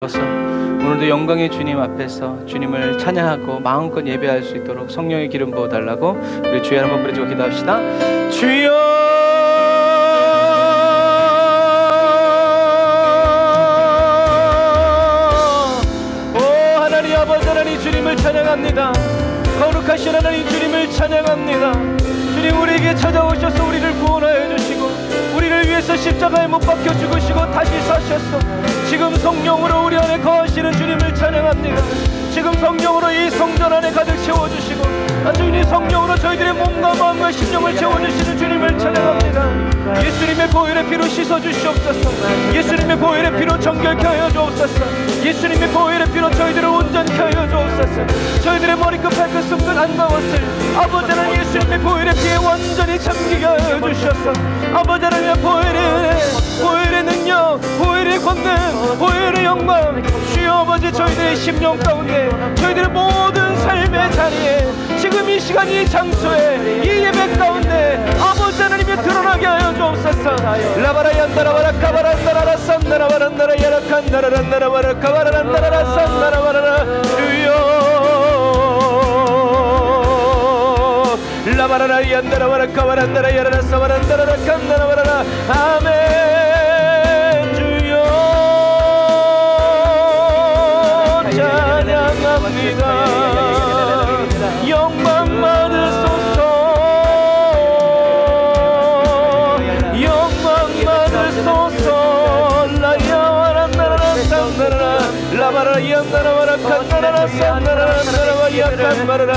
오늘도 영광의 주님 앞에서 주님을 찬양하고 마음껏 예배할 수 있도록 성령의 기름 부어달라고 우리 주여 한번 부르짖고 기도합시다. 주여, 오 하나님 아버지, 하나님 주님을 찬양합니다. 거룩하신 하나님 주님을 찬양합니다. 주님, 우리에게 찾아오셔서 우리를 구원하여 주시고 우리를 위해서 십자가에 못 박혀 죽으시고 다시 사셨어. 지금 성령으로 우리 안에 거하시는 주님을 찬양합니다. 지금 성령으로 이 성전 안에 가득 채워주시고 주님, 성령으로 저희들의 몸과 마음과 심령을 채워주시는 주님을 찬양합니다. 예수님의 보혈의 피로 씻어주시옵소서. 예수님의 보혈의 피로 정결케 하여 주옵소서. 예수님의 보혈의 피로 저희들을 온전케 하여 주옵소서. 저희들의 머리끝 발끝 손끝 안가웠을 아버지 하나님, 예수님의 보혈의 피에 완전히 잠기게 하여 주셔서 아버지 하나님, 보혈의 능력, 보혈의 권능, 보혈의 영광, 주여 아버지, 저희들의 심령 가운데, 저희들의 모든 삶의 자리에, 지금 이 시간 이 장소에, 이 예배 가운데 아버지 하나님이 드러나게 하여 주옵소서. 라바라얀다라바라 카바란다라라 산다라바란다라 야라칸다라란다라바라 카바란다라라 산다라바라라 주여. 라바라라 얀다라바라 카바란다라 야라라 사바란다라라 칸다라바라라 아멘. 주여 찬양합니다. 영광 받으소서. 영광 받으소서. 라야와란다라라 산다라라 라바라 얀다라바라 칸다라라 산다라라 나라와 야칸바라라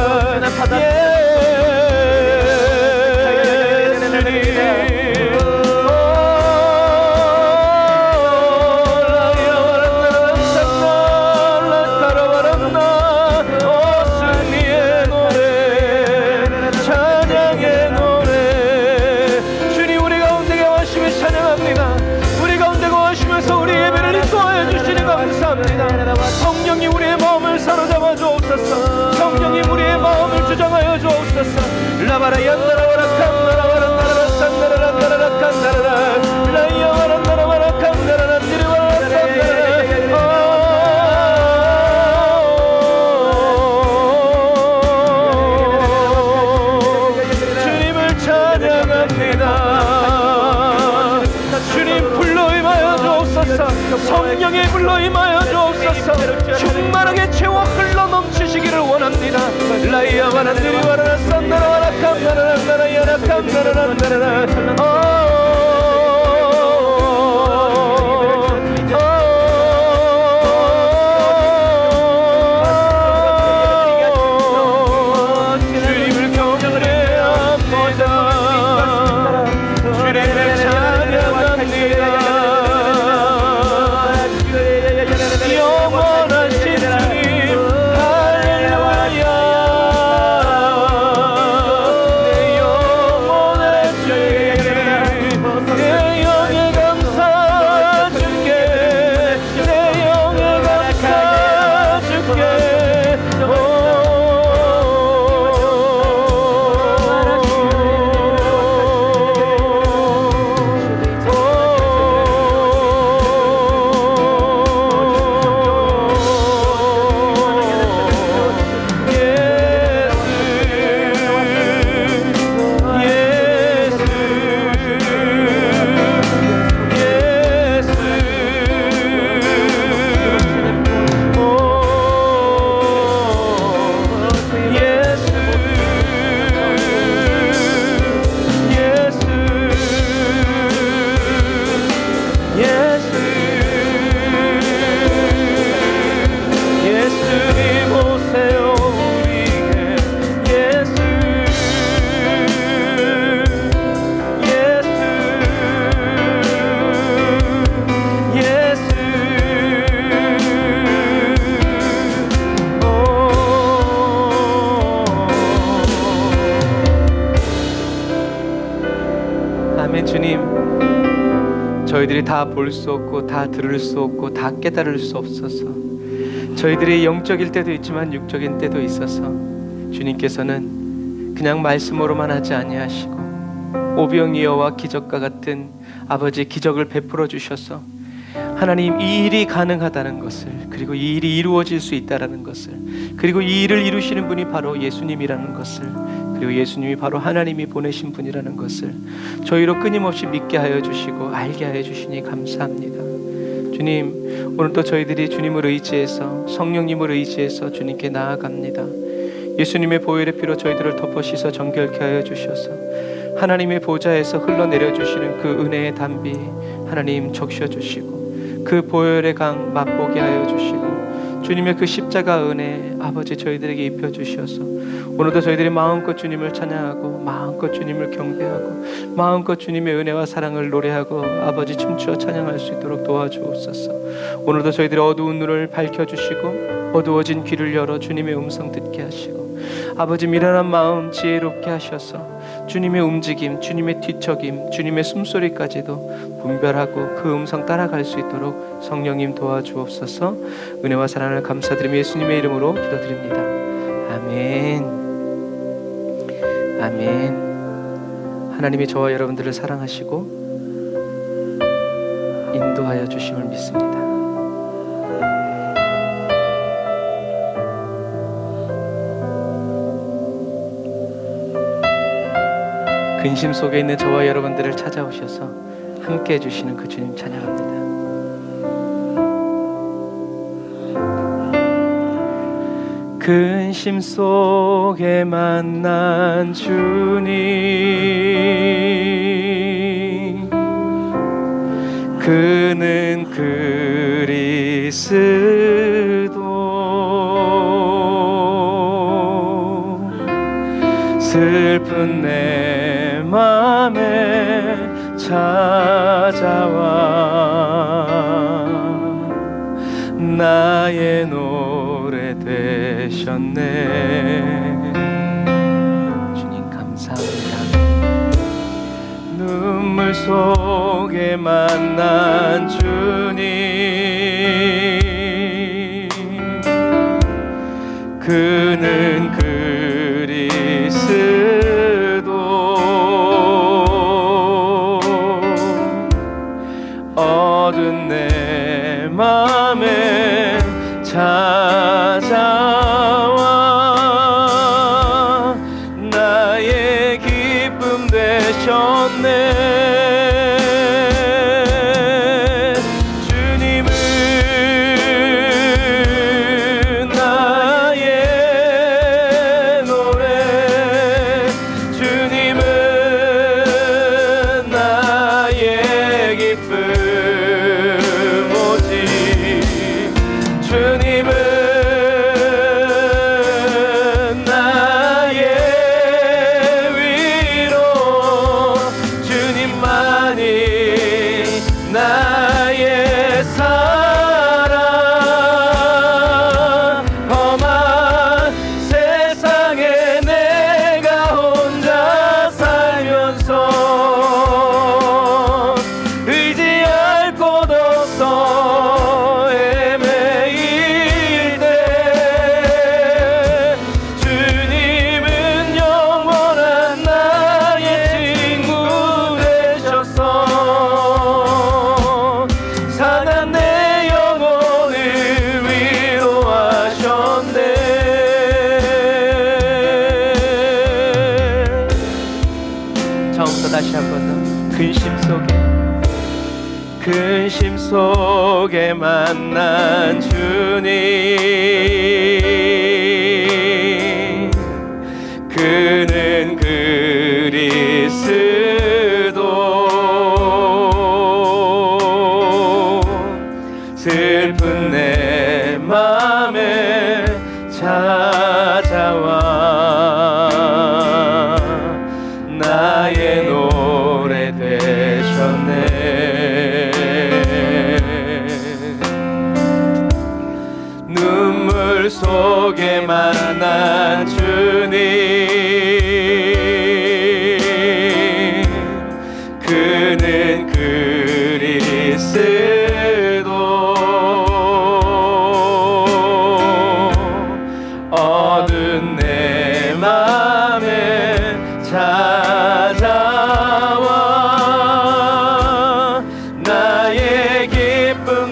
성령이 우리의 마음을 사로잡아 주옵소서. 성령이 우리의 마음을 주장하여 주옵소서. 라바라 얀다라바라 칸다라바라 나라라 산다라라 나라라 칸다라라 라이야바라 나라바라 칸다라라 디르바라 산다라라 주님을 찬양합니다. 주님 불러 임하여 주옵소서. 성령의 불러 임하여 주옵소서. 충만하게 채워 흘러 넘치시기를 원합니다. 라이야바란디리바라라 산다라바라 칸다라라 야라 칸다라라 주님을 경배합니다. 주님을 찬양합니다. 영원하신 주님 할렐루야. 내 영혼의 주님, 내 영에 감사 주께, 내 영에 감사 주께. 아멘. 주님, 저희들이 다 볼 수 없고 다 들을 수 없고 다 깨달을 수 없어서 저희들이 영적일 때도 있지만 육적인 때도 있어서 주님께서는 그냥 말씀으로만 하지 아니하시고 오병이어와 기적과 같은 아버지 기적을 베풀어 주셔서 하나님, 이 일이 가능하다는 것을, 그리고 이 일이 이루어질 수 있다는 것을, 그리고 이 일을 이루시는 분이 바로 예수님이라는 것을, 그리고 예수님이 바로 하나님이 보내신 분이라는 것을 저희로 끊임없이 믿게 하여 주시고 알게 하여 주시니 감사합니다. 주님, 오늘도 저희들이 주님을 의지해서, 성령님을 의지해서 주님께 나아갑니다. 예수님의 보혈의 피로 저희들을 덮어 씻어 정결케 하여 주셔서 하나님의 보좌에서 흘러내려 주시는 그 은혜의 담비 하나님 적셔 주시고, 그 보혈의 강 맛보게 하여 주시고, 주님의 그 십자가 은혜 아버지 저희들에게 입혀 주셔서 오늘도 저희들이 마음껏 주님을 찬양하고, 마음껏 주님을 경배하고, 마음껏 주님의 은혜와 사랑을 노래하고 아버지 춤추어 찬양할 수 있도록 도와주옵소서. 오늘도 저희들의 어두운 눈을 밝혀주시고 어두워진 귀를 열어 주님의 음성 듣게 하시고, 아버지 미련한 마음 지혜롭게 하셔서 주님의 움직임, 주님의 뒤척임, 주님의 숨소리까지도 분별하고 그 음성 따라갈 수 있도록 성령님 도와주옵소서. 은혜와 사랑을 감사드리며 예수님의 이름으로 기도드립니다. 아멘. 아멘. 하나님이 저와 여러분들을 사랑하시고 인도하여 주심을 믿습니다. 근심 속에 있는 저와 여러분들을 찾아오셔서 함께 해주시는 그 주님 찬양합니다. 근심 속에 만난 주님, 그는 그리스도. 슬픈 내 맘에 찾아와 나의 노래 되셨네. 주님 감사합니다. 눈물 속에 만난 주님, 그는 얻은 내 맘에 찾아와 나의 기쁨 되셨네. 주님은 나의 노래, 주님은 나의 기쁨, 주님은 나의 위로, 주님만이 나의 사랑. 험한 세상에 내가 혼자 살면서 의지할 곳 없어 헤매일 때, 주님은 영원한 나의 친구 되셨어. 상한 내 영혼을 위로하셨네. 처음부터 다시 한 번 더. 근심 속에 만난 주님, 그는 그리스도. 슬픈 내 맘에 찾아와 나의 노래 되셨네. 눈물 속에 만난 주님, 그는 그리스도. 얻은 내 맘에 찾아와 나의 기쁨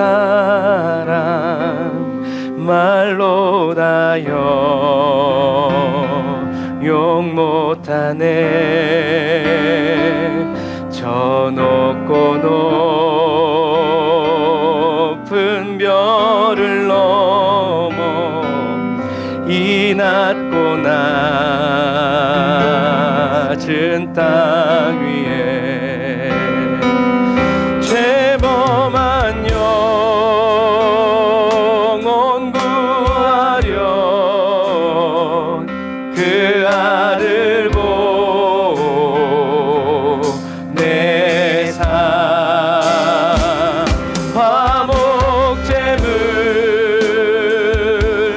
사랑 말로 다 용 못하네. 저 높고 높은 별을 넘어 이 낮고 낮은 땅 위에 죄범한 영혼 구하려 그 아들 보내사 화목 제물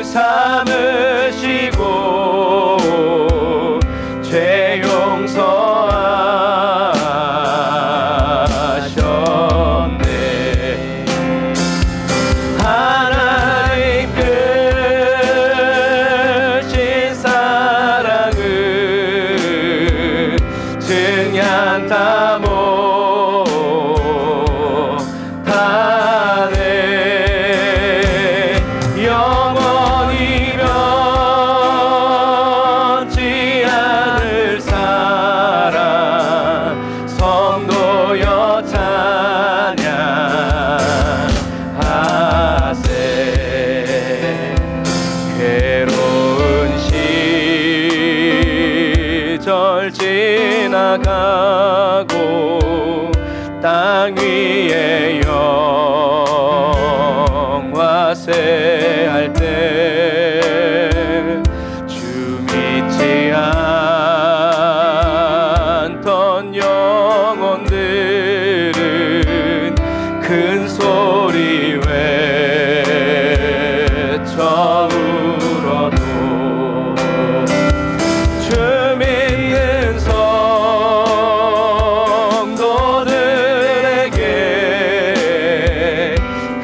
삼으시고 죄 용서하셨네. 하나님 크신 사랑을 증량 다 못하네. 영원히 변치 않을 사랑 성도여 찬양하세. 괴로운 시절 지나가고 땅 위에 영화세할 때 주 믿지 않던 영혼들은 큰 소리 외쳐 울어도 주 믿는 성도들에게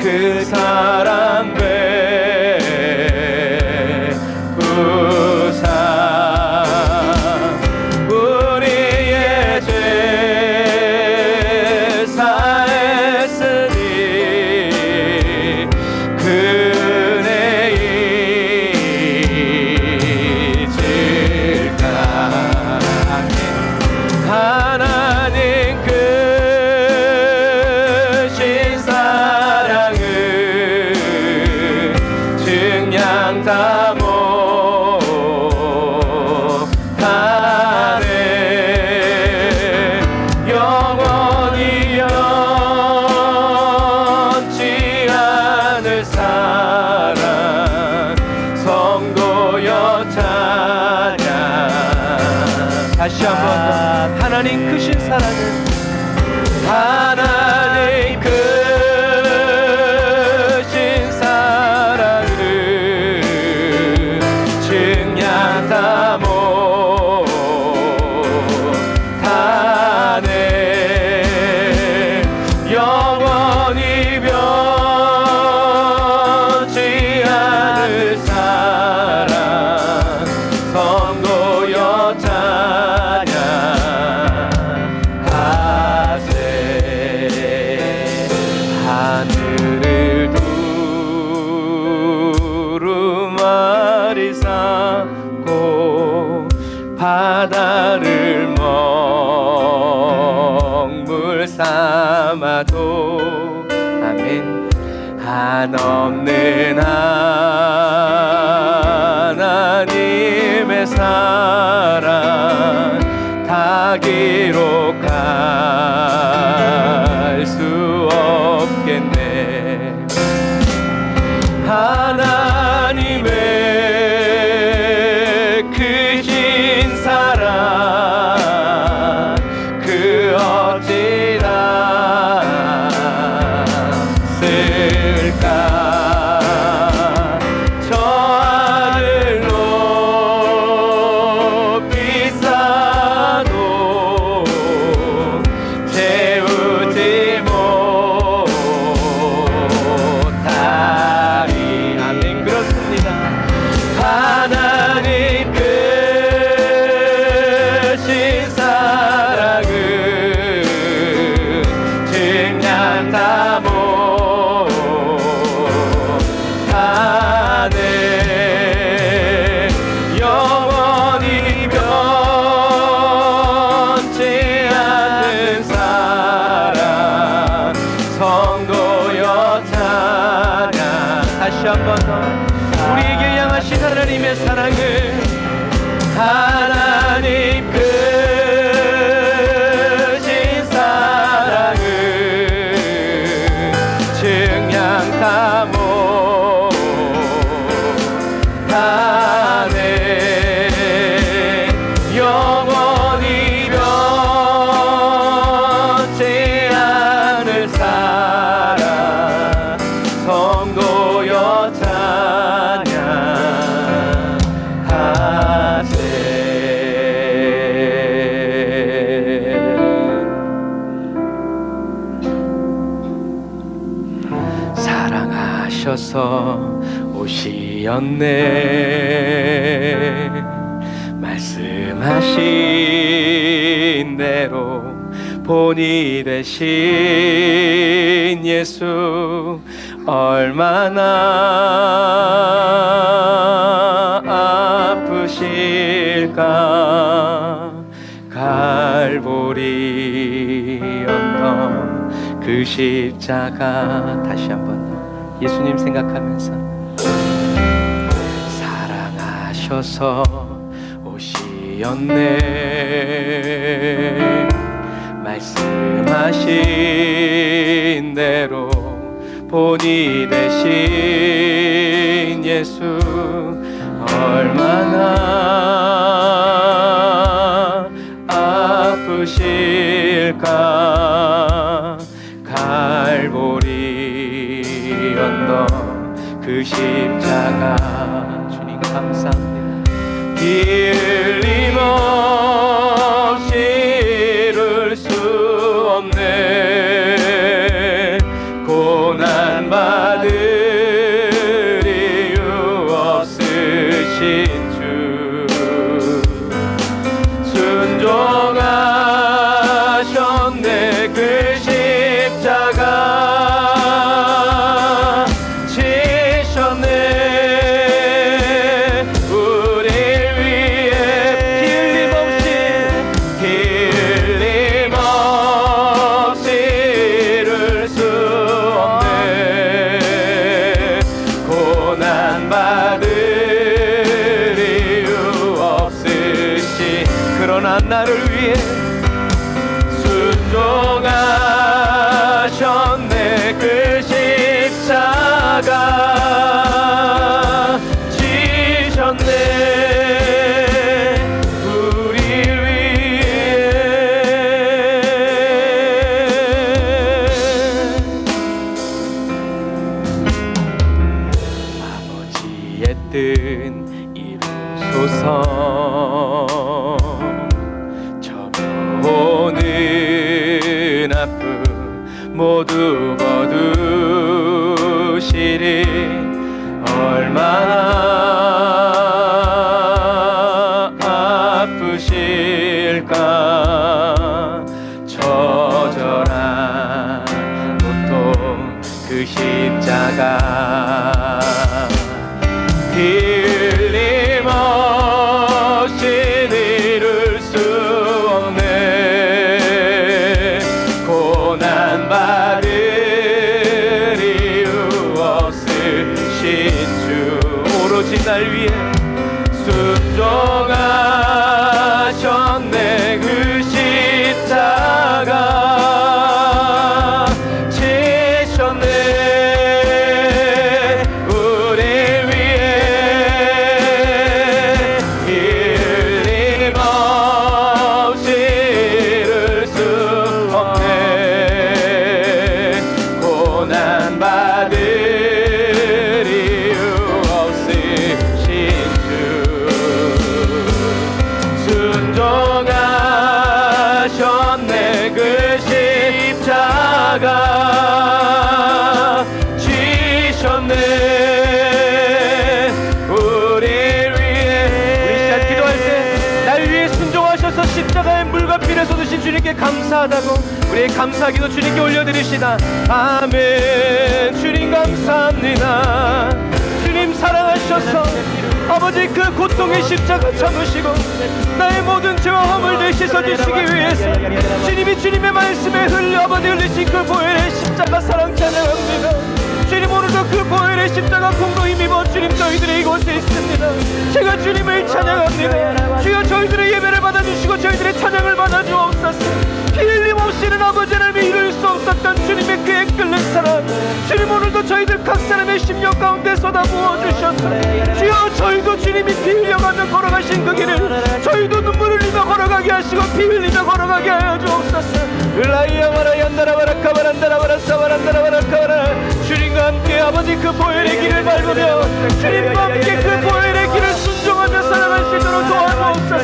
그 사랑 베푸사 우리의 죄 사했으니 그네 잊을까. 하나님 크신 사랑을 증량 다 못하네. 영원히 변치 않을 사랑 성도여 찬양. 다시 한번 하나님 크신 사랑을 하나님 크신 사랑을 증량 다 못하네. 영원히 변치 않을 사랑 성도여 찬양하세. 하늘을 두루마리 삼고 바다를 먹물 삼아도 아멘. 한없는 하나님의 사랑 다 기록할 수 없겠네. 하나님의 크신 사랑 그 어찌 다 쓸까. 다시 한 번 더 우리에게 향하신 하나님의 사랑을 하나님 크신 사랑을 증량 다 못하네 영원히 변치 않을 사랑 성도여 사랑하셔서 오시었네 말씀하신 대로 본이 되신 예수 얼마나 아프실까 갈보리 언덕 그 십자가 다시 한번 예수님 생각하면서 사랑하셔서 오시었네 말씀하신 대로 본이 되신 예수 얼마나 아프실까 갈보리 언덕 그 십자가 주님 감사합니다 피 흘림 없이 이룰 수 없네 고난 받을 이유 없으신 주 순종하셨네 그 십자가 지셨네 우리 위해 피 흘림 없이 이룰 수 없네 고난 받을 이유 없으시 그러나 나를 위해 순종하셨네 그 십자가 지셨네 우리 위해 아버지의 뜻 이루소서 오는 아픔 모두 거두시리 얼마나 아프실까 처절한 고통 그 십자가 피 흘림 없이 이룰 수 없네 고난 받을 이유 없으신 주 오로지 날 위해 순종하셨네 그 십자가 지셨네 우리 위해 피 흘림 없이 이룰 수 없네 고난 받을 이유 없으신 주 순종하셨네 그 십자가 지셨네 우리 위해 우리 시간 기도할 때 날 위해 순종하셔서 십자가의 물과 피를 쏟으신 주님께 감사하다고 우리의 감사기도 주님께 올려드립시다 아멘 주님 감사합니다 주님 사랑하셔서 아버지 그 고통의 십자가 참으시고 나의 모든 죄와 허물들 씻어주시기 위해서 주님이 주님의 말씀에 흘려 아버지 흘리신 그 보혈의 십자가 사랑 찬양합니다 주님 오늘도 그 보혈의 십자가 공로 힘입어 주님 저희들의 이곳에 있습니다. 제가 주님을 찬양합니다. 주여 저희들의 예배를 받아주시고 저희들의 찬양을 받아주옵소서. 피 흘림 없이는 아버지 하나님이 이룰 수 없었던 주님의 그의 끓는 사랑, 주님 오늘도 저희들 각 사람의 심령 가운데 쏟아부어 주셨소. 주여 저희도 주님이 피 흘려가며 걸어가신 그 길을 저희도 눈물 흘리며 걸어가게 하시고 피 흘리며 걸어가게 하여 주옵소서. 라이야마라 얀다라바라 카바란다라바라 사바란다라바라 카바라. 주님과 함께 아버지 그 보혈의 길을 밟으며 주님과 함께 그 보혈의 길을 순종하며 살아갈 수 있도록 도와주옵소서.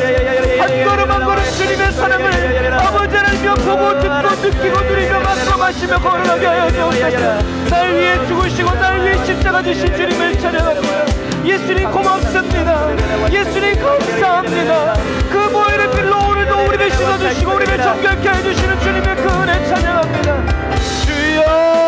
한 걸음 한 걸음 주님의 사랑을 아버지 하나님여 보고 듣고 느끼고 누리며 맛으로 마시며 걸어가게 하여 주옵소서. 날 위해 죽으시고 날 위해 십자가 지신 주님을 찬양합니다. 예수님 고맙습니다. 예수님 감사합니다. 그 보혈의 빛로 오늘도 우리를 씻어주시고 우리를 정결케 해주시는 주님의 그 은혜 찬양합니다. 주여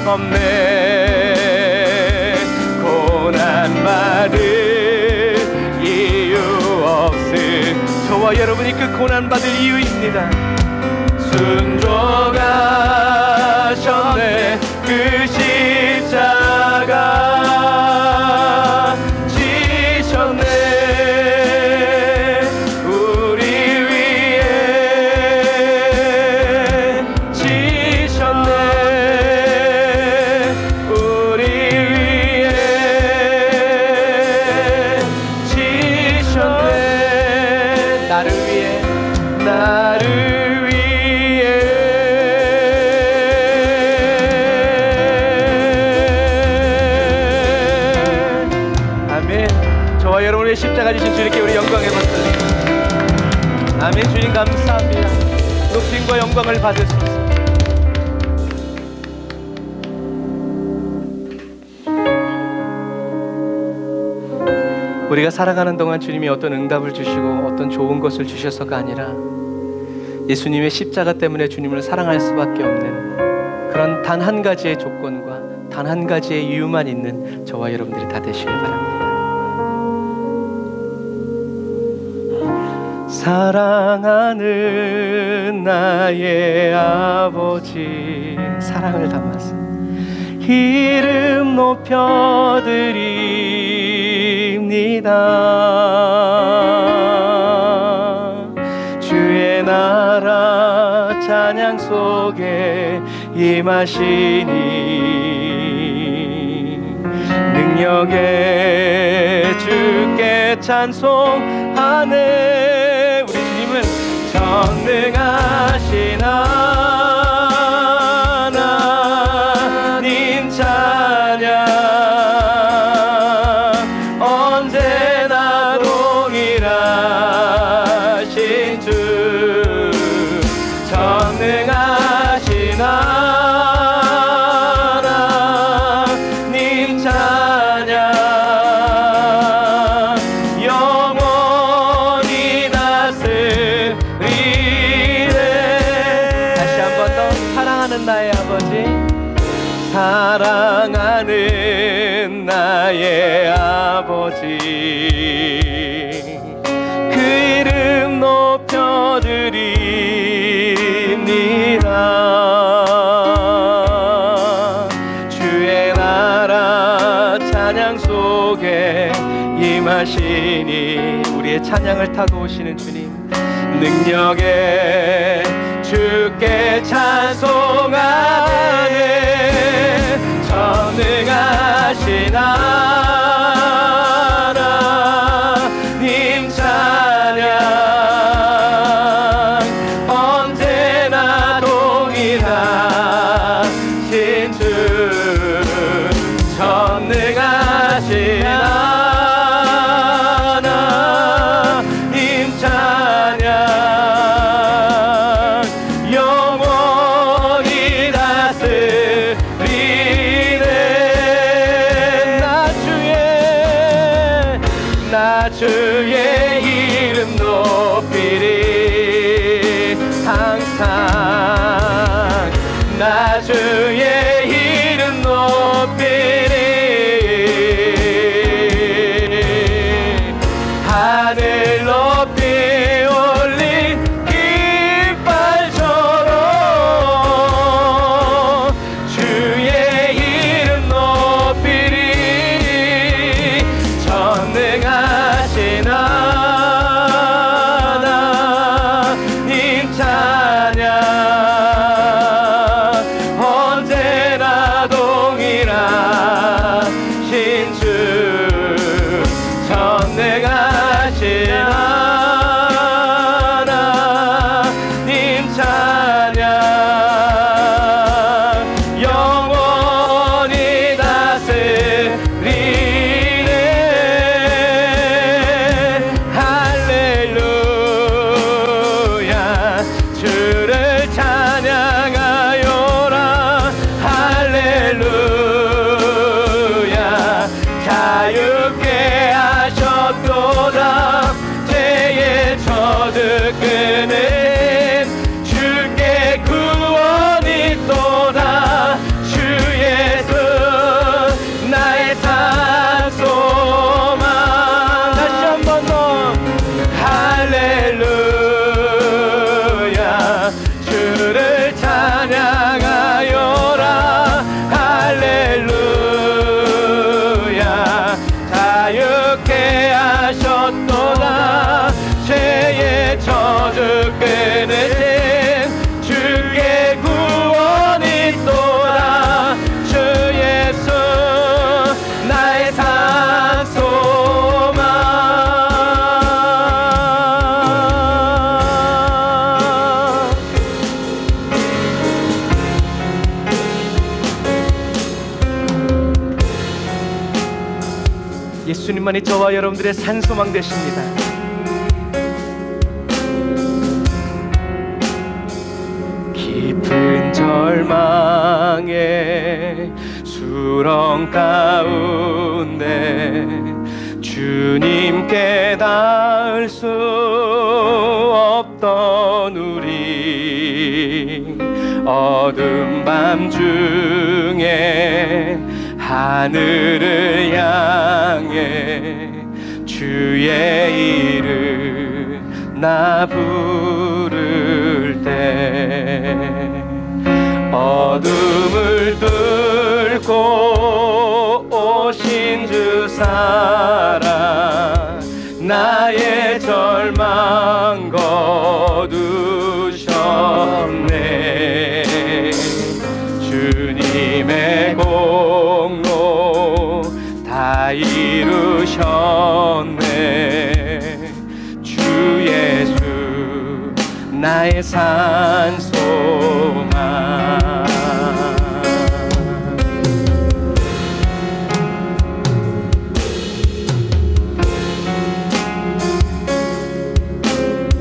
없네. 고난받을 이유 없음. 저와 여러분이 그 고난받을 이유입니다. 순종하셨네. 그 십자가 지셨네. 우리 위에 지셨네. 나를 위해 아멘. 저와 여러분의 십자가 지신 주님께 우리 영광의 박수. 아멘. 주님 감사합니다. 높임과 영광을 받으소서. 우리가 살아가는 동안 주님이 어떤 응답을 주시고 어떤 좋은 것을 주셔서가 아니라 예수님의 십자가 때문에 주님을 사랑할 수밖에 없는 그런 단 한 가지의 조건과 단 한 가지의 이유만 있는 저와 여러분들이 다 되시길 바랍니다. 사랑하는 나의 아버지, 사랑을 담아서 이름 높여드립니다. 주의 나라 찬양 속에 임하시니 능력에 주께 찬송하네. 우리 주님은 전능하신 하나님 찬양 언제나 동일하신 주 전능하신 하나님 찬양 영원히 다스리네. 다시 한 번 더. 사랑하는 나의 아버지, 사랑하는 나의 아버지, 그 이름 높여드립니다. 주의 나라 찬양 속에 임하시니 우리의 찬양을 타고 오시는 주님, 능력에 주께 찬송하네. 전능하신 하나님 찬양 언제나 동일하신 주 전능하신 하나님 찬양 영원히 주의 이름 높이리. 하늘 높이 올린 깃발처럼 주의 이름 높이리. 전능하신 하나님 찬양 언제나 동일하신 주. 전능하신 하나님 찬양 영원히 다스리네. 할렐루야 주를 찬양하여라. 할렐루야 자유케 하셨도다. 죄의 저주 끊으신 주께 구원이 있도다. 주 예수 나의 산 소망. 다시 한 번 더 할렐루야 주를 찬양하여라. 할렐루야 자유케 하셨도다. 죄의 저주 끊으신 주께 구원이 있도다. 주 예수 나의 산 소망. 예수님만이 저와 여러분들의 산소망 되십니다. 깊은 절망의 수렁 가운데 주님께 닿을 수 없던 우리, 어두운 밤 중에 하늘을 향해 주의 이름 나 부를 때 어둠을 뚫고 오신 주 사랑 나의 절망 거두셨네. 주님의 공로 다 이루셨네. 주 예수 나의 산 소망.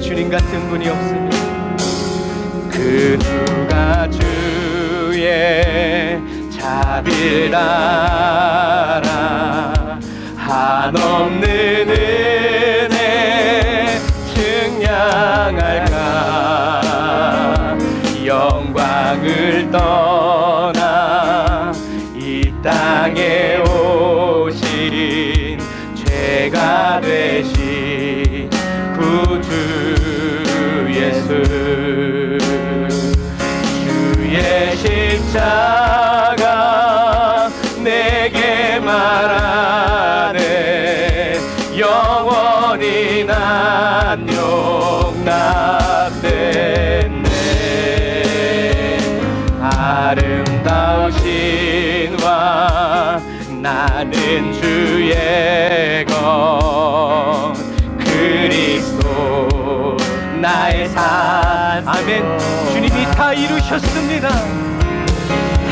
주님 같은 분이 없습니다. 그 누가 주의 자비를 알아. 한없는 은혜 증량할까. 영광을 떠나 이 땅에 오신 죄가 되신 구주 예수. 주의 십자가 내게 말하네. 영원히 난 용납됐네. 아름다우신 와 나는 주의 것 그리스도 나의 산. 아멘. 주님이 다 이루셨습니다.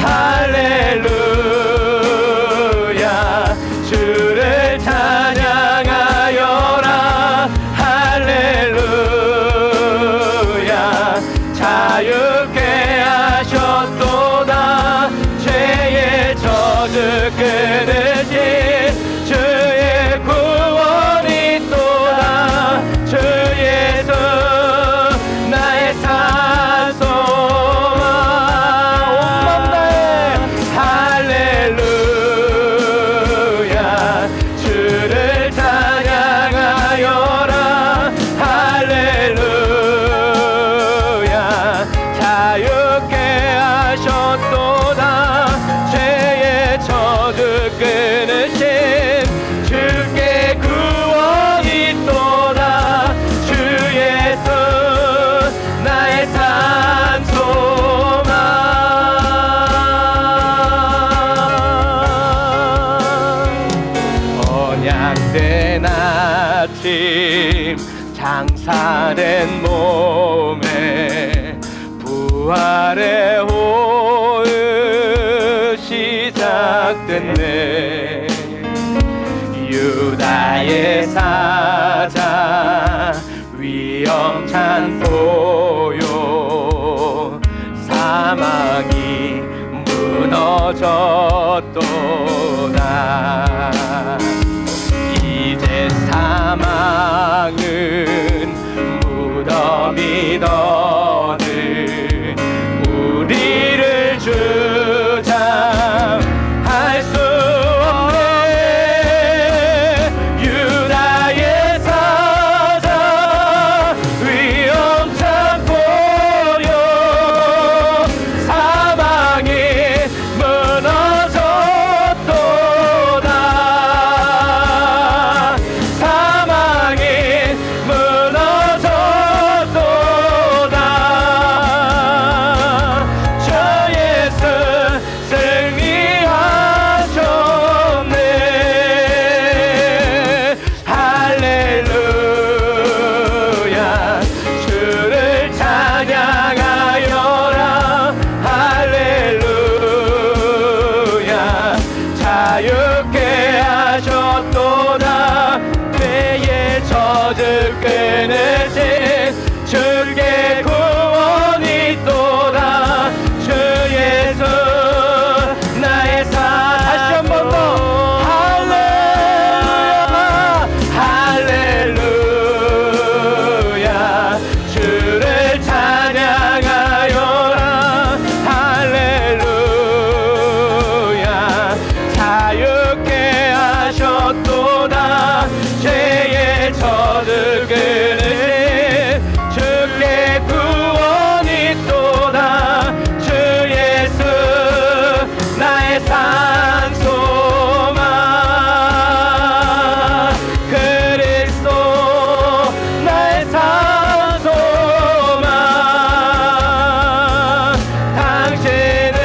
할렐루야 주를 찬양하여라. 할렐루야 자유케 하셨도다. 죄의 저주 끊으신 주의 구원이 있도다. 주 예수 나의 산 소망. 온 맘 다해 부르심 장사된 몸에 부활의 호흡 시작됐네. 유다의 사자 위험찬 포효 사망이 무너졌도다. 이제 사망은 무덤이 너는 우리를 주장할 수 없네. 유다의 사자 위험찬 포효 사망이 무너졌도다. 사망이 무너졌도다. 저 예수 승리하셨네. 할렐루야. 주를 찬양하여라. 할렐루야. 자유케 하셨도다. 죄의 젖을 끊으신 주께 구원이 있도다. 주 예수 나의 사 다시 한 번 더 할렐루야. 할렐루야. 주를 찬양하여라. 할렐루야. 자유케 하셨도다. 죄의 젖을 끊으신 주께 구원이 있도다. 주 예수 나의 산소만 그리스도 나의 산소만 당신은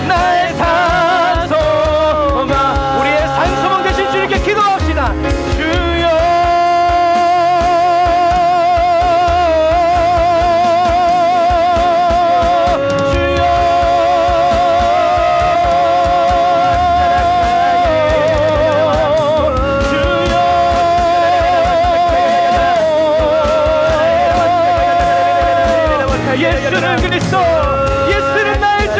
나의 산소만. 우리의 산소만 되신 주님께 기도합시다. 주여 주여 주여. 예수는 그리스도, 예수는 나의 주,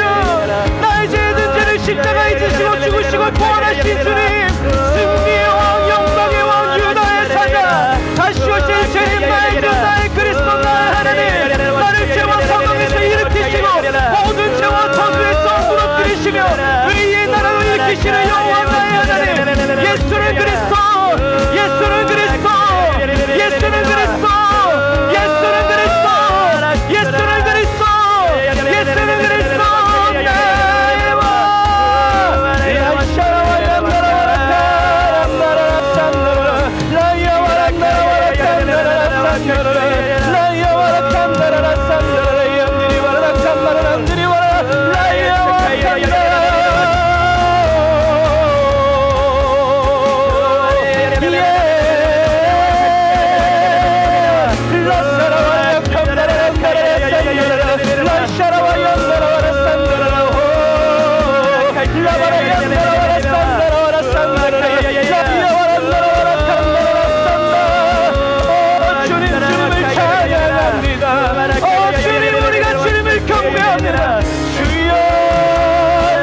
나의 죄든 죄를 십자가에 지시고 죽으시고 부활하신 주님, 승리의 왕, 영광의 왕, 유다의 사자, 다시 오실 주님, 나의 주, 나의 그리스도, 나의 하나님, 나를 죄와 사망에서 일으키시고 모든 죄와 저주에서 무너뜨리시며 의의 나라로 일으키시는 여호와 나의 하나님, 예수는 그리스도, 예수는 그리스도, 예수는 그리스도, 예수는 그리스도, 예수는 그리스도, 예수는 그리스도, 나의 왕. 라샤라와 람나라와 람나라라 람나라 라야와 람나라와 람나라라 람나라 라야와 람나라라 람나라 람들이 와라 람나라 람들이 와라 라야와 람나라. 주님 우리가 주님을 경배합니다. 주여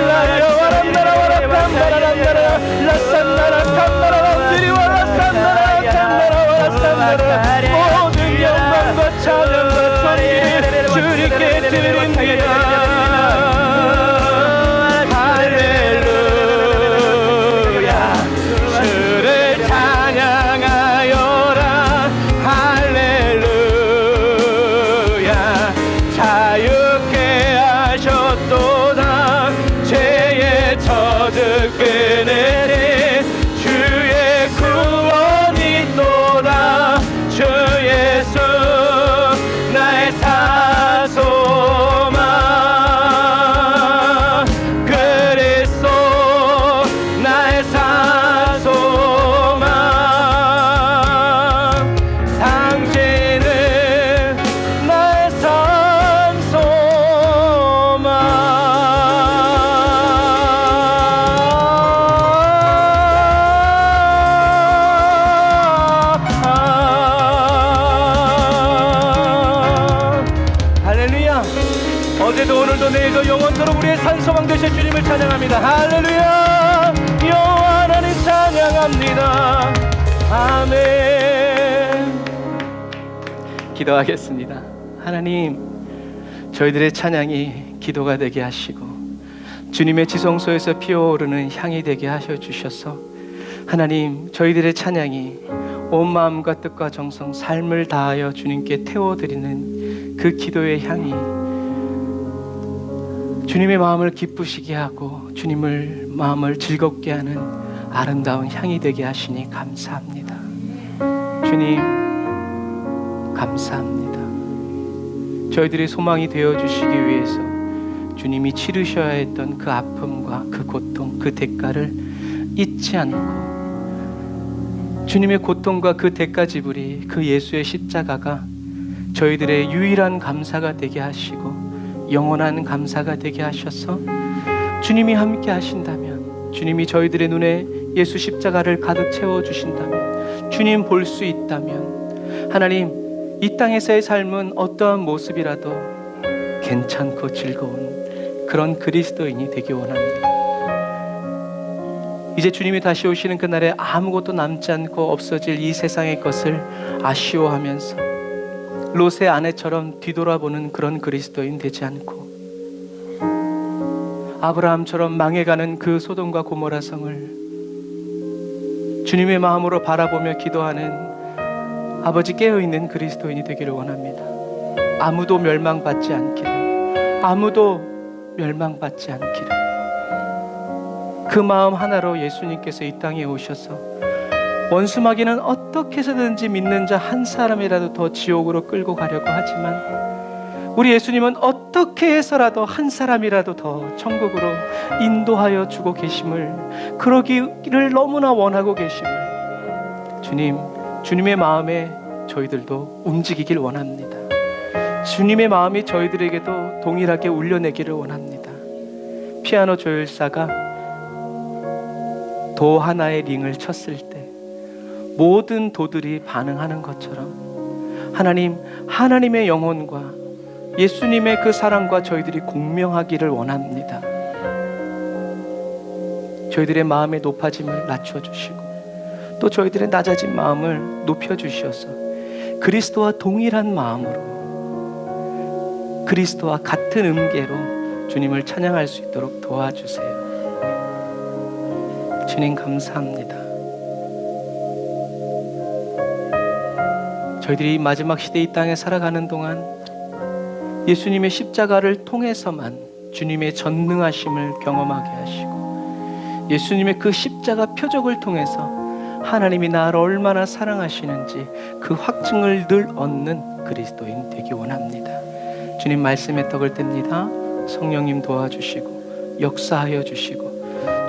라야와란나라와라 람나라람나라 라산나라 람나라 람들이 와라 산나라 람나라와라 산나라 모든 영광과 찬양과 존귀를 주님께 드립니다. 할렐루야. 주를 찬양하여라. 할렐루야. 자유케 하셨도다. 죄의 젖을 끊으신 주의 구원이 있도다. 주 예수 나의 사소만 그리스도 나의 사소만 소망 되신 주님을 찬양합니다. 할렐루야. 여호와 하나님 찬양합니다. 아멘. 기도하겠습니다. 하나님, 저희들의 찬양이 기도가 되게 하시고 주님의 지성소에서 피어오르는 향이 되게 하셔 주셔서 하나님, 저희들의 찬양이 온 마음과 뜻과 정성, 삶을 다하여 주님께 태워드리는 그 기도의 향이 주님의 마음을 기쁘시게 하고 주님을 마음을 즐겁게 하는 아름다운 향이 되게 하시니 감사합니다. 주님, 감사합니다. 저희들의 소망이 되어주시기 위해서 주님이 치르셔야 했던 그 아픔과 그 고통, 그 대가를 잊지 않고 주님의 고통과 그 대가 지불이 그 예수의 십자가가 저희들의 유일한 감사가 되게 하시고 영원한 감사가 되게 하셔서 주님이 함께 하신다면, 주님이 저희들의 눈에 예수 십자가를 가득 채워주신다면, 주님 볼 수 있다면 하나님, 이 땅에서의 삶은 어떠한 모습이라도 괜찮고 즐거운 그런 그리스도인이 되기 원합니다. 이제 주님이 다시 오시는 그날에 아무것도 남지 않고 없어질 이 세상의 것을 아쉬워하면서 롯의 아내처럼 뒤돌아보는 그런 그리스도인 되지 않고 아브라함처럼 망해가는 그 소돔과 고모라 성을 주님의 마음으로 바라보며 기도하는 아버지 깨어있는 그리스도인이 되기를 원합니다. 아무도 멸망받지 않기를, 아무도 멸망받지 않기를. 그 마음 하나로 예수님께서 이 땅에 오셔서 원수마귀는 어떻게 해서든지 믿는 자 한 사람이라도 더 지옥으로 끌고 가려고 하지만 우리 예수님은 어떻게 해서라도 한 사람이라도 더 천국으로 인도하여 주고 계심을, 그러기를 너무나 원하고 계심을 주님, 주님의 마음에 저희들도 움직이길 원합니다. 주님의 마음이 저희들에게도 동일하게 울려내기를 원합니다. 피아노 조율사가 도 하나의 링을 쳤을 때 모든 도들이 반응하는 것처럼 하나님, 하나님의 영혼과 예수님의 그 사랑과 저희들이 공명하기를 원합니다. 저희들의 마음의 높아짐을 낮춰주시고 또 저희들의 낮아진 마음을 높여주셔서 그리스도와 동일한 마음으로, 그리스도와 같은 음계로 주님을 찬양할 수 있도록 도와주세요. 주님 감사합니다. 저희들이 이 마지막 시대 이 땅에 살아가는 동안 예수님의 십자가를 통해서만 주님의 전능하심을 경험하게 하시고 예수님의 그 십자가 표적을 통해서 하나님이 나를 얼마나 사랑하시는지 그 확증을 늘 얻는 그리스도인 되기 원합니다. 주님 말씀의 떡을 뗍니다. 성령님 도와주시고 역사하여 주시고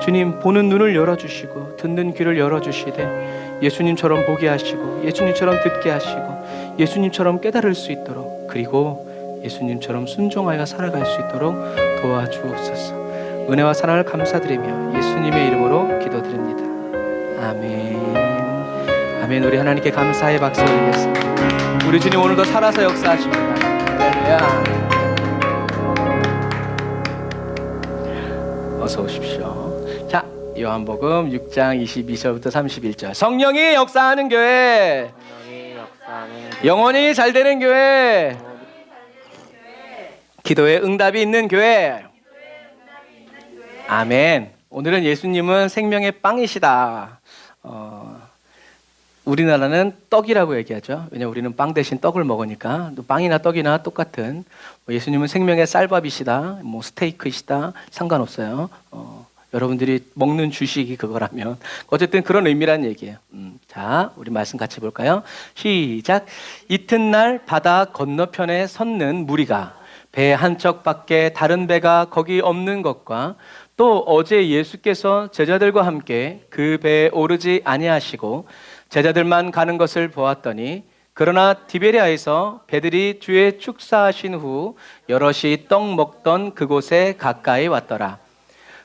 주님 보는 눈을 열어주시고 듣는 귀를 열어주시되 예수님처럼 보게 하시고 예수님처럼 듣게 하시고 예수님처럼 깨달을 수 있도록, 그리고 예수님처럼 순종하여 살아갈 수 있도록 도와주옵소서. 은혜와 사랑을 감사드리며 예수님의 이름으로 기도드립니다. 아멘. 아멘. 우리 하나님께 감사의 박수 올리겠습니다. 우리 주님 오늘도 살아서 역사하십니다. 할렐루야. 어서 오십시오. 자, 요한복음 6장 22절부터 31절. 성령이 역사하는 교회, 영혼이 잘 되는 교회, 기도에 응답이 있는 교회. 아멘. 오늘은 예수님은 생명의 빵이시다. 우리나라는 떡이라고 얘기하죠. 왜냐하면 우리는 빵 대신 떡을 먹으니까. 또 빵이나 떡이나 똑같은, 예수님은 생명의 쌀밥이시다, 스테이크이시다, 상관없어요. 여러분들이 먹는 주식이 그거라면 어쨌든 그런 의미란 얘기예요. 자, 우리 말씀 같이 볼까요? 시작. 이튿날 바다 건너편에 섰는 무리가 배 한 척밖에 다른 배가 거기 없는 것과 또 어제 예수께서 제자들과 함께 그 배에 오르지 아니하시고 제자들만 가는 것을 보았더니, 그러나 디베리아에서 배들이 주의 축사하신 후 여럿이 떡 먹던 그곳에 가까이 왔더라.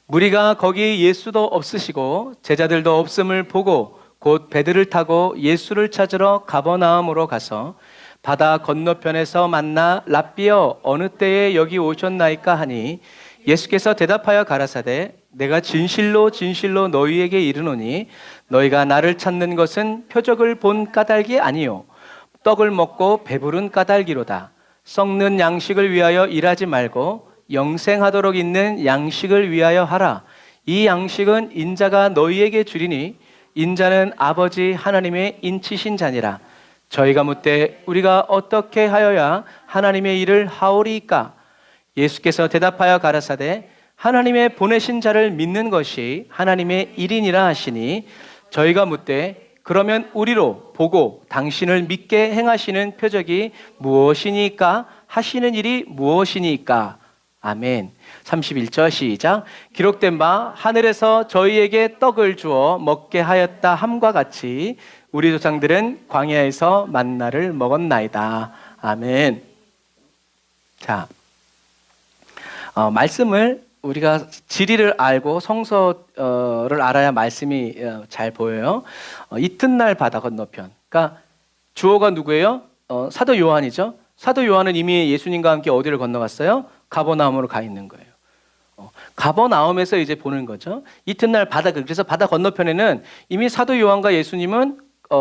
무리가 거기 예수도 없으시고 제자들도 없음을 보고 곧 배들을 타고 예수를 찾으러 가버나움으로 가서 바다 건너편에서 만나 랍비여 어느 때에 여기 오셨나이까 하니, 예수께서 대답하여 가라사대 내가 진실로 진실로 너희에게 이르노니 너희가 나를 찾는 것은 표적을 본 까닭이 아니요 떡을 먹고 배부른 까닭이로다. 썩는 양식을 위하여 일하지 말고 영생하도록 있는 양식을 위하여 하라. 이 양식은 인자가 너희에게 주리니 인자는 아버지 하나님의 인치신 자니라. 저희가 묻되 우리가 어떻게 하여야 하나님의 일을 하오리이까? 예수께서 대답하여 가라사대 하나님의 보내신 자를 믿는 것이 하나님의 일이니라 하시니 저희가 묻되 그러면 우리로 보고 당신을 믿게 행하시는 표적이 무엇이니까? 하시는 일이 무엇이니까? 아멘. 31절 시작. 기록된 바 하늘에서 저희에게 떡을 주어 먹게 하였다 함과 같이 우리 조상들은 광야에서 만나를 먹었나이다. 아멘. 자, 말씀을 우리가 지리를 알고 성서를 알아야 말씀이 잘 보여요. 이튿날 바다 건너편. 그러니까 주어가 누구예요? 사도 요한이죠. 사도 요한은 이미 예수님과 함께 어디를 건너갔어요? 가버나움으로 가 있는 거예요. 가버나움에서 이제 보는 거죠. 이튿날 바다, 그래서 바다 건너편에는 이미 사도 요한과 예수님은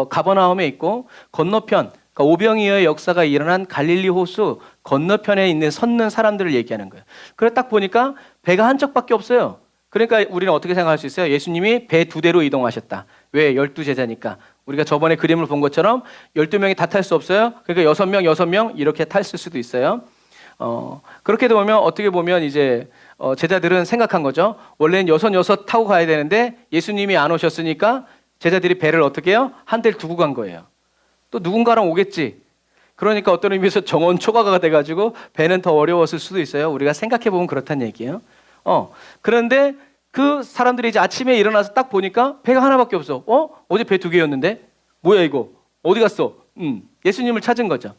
가버나움에 있고 건너편, 그러니까 오병이어의 역사가 일어난 갈릴리 호수 건너편에 있는 섰는 사람들을 얘기하는 거예요. 그래 딱 보니까 배가 한 척밖에 없어요. 그러니까 우리는 어떻게 생각할 수 있어요? 예수님이 배 2대로 이동하셨다. 왜? 12제자니까. 우리가 저번에 그림을 본 것처럼 12명이 다 탈 수 없어요. 그러니까 6명 이렇게 탔을 수도 있어요. 그렇게 보면 어떻게 보면 이제 제자들은 생각한 거죠. 원래는 6 타고 가야 되는데 예수님이 안 오셨으니까 제자들이 배를 어떻게 해요? 한 대를 두고 간 거예요. 또 누군가랑 오겠지. 그러니까 어떤 의미에서 정원 초과가 돼가지고 배는 더 어려웠을 수도 있어요. 우리가 생각해보면 그렇다는 얘기예요. 그런데 그 사람들이 이제 아침에 일어나서 딱 보니까 배가 하나밖에 없어. 어제 배 2개였는데? 뭐야 이거? 어디 갔어? 예수님을 찾은 거죠.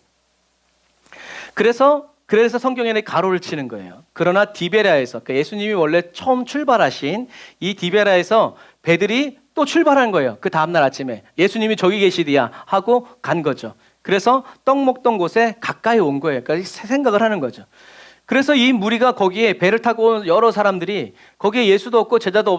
그래서 성경에는 가로를 치는 거예요. 그러나 디베라에서, 그러니까 예수님이 원래 처음 출발하신 이 디베라에서 배들이 또 출발한 거예요. 그 다음날 아침에 예수님이 저기 계시디야 하고 간 거죠. 그래서 떡 먹던 곳에 가까이 온 거예요. 그러니까 생각을 하는 거죠. 그래서 이 무리가 거기에 배를 타고 온 여러 사람들이 거기에 예수도 없고 제자도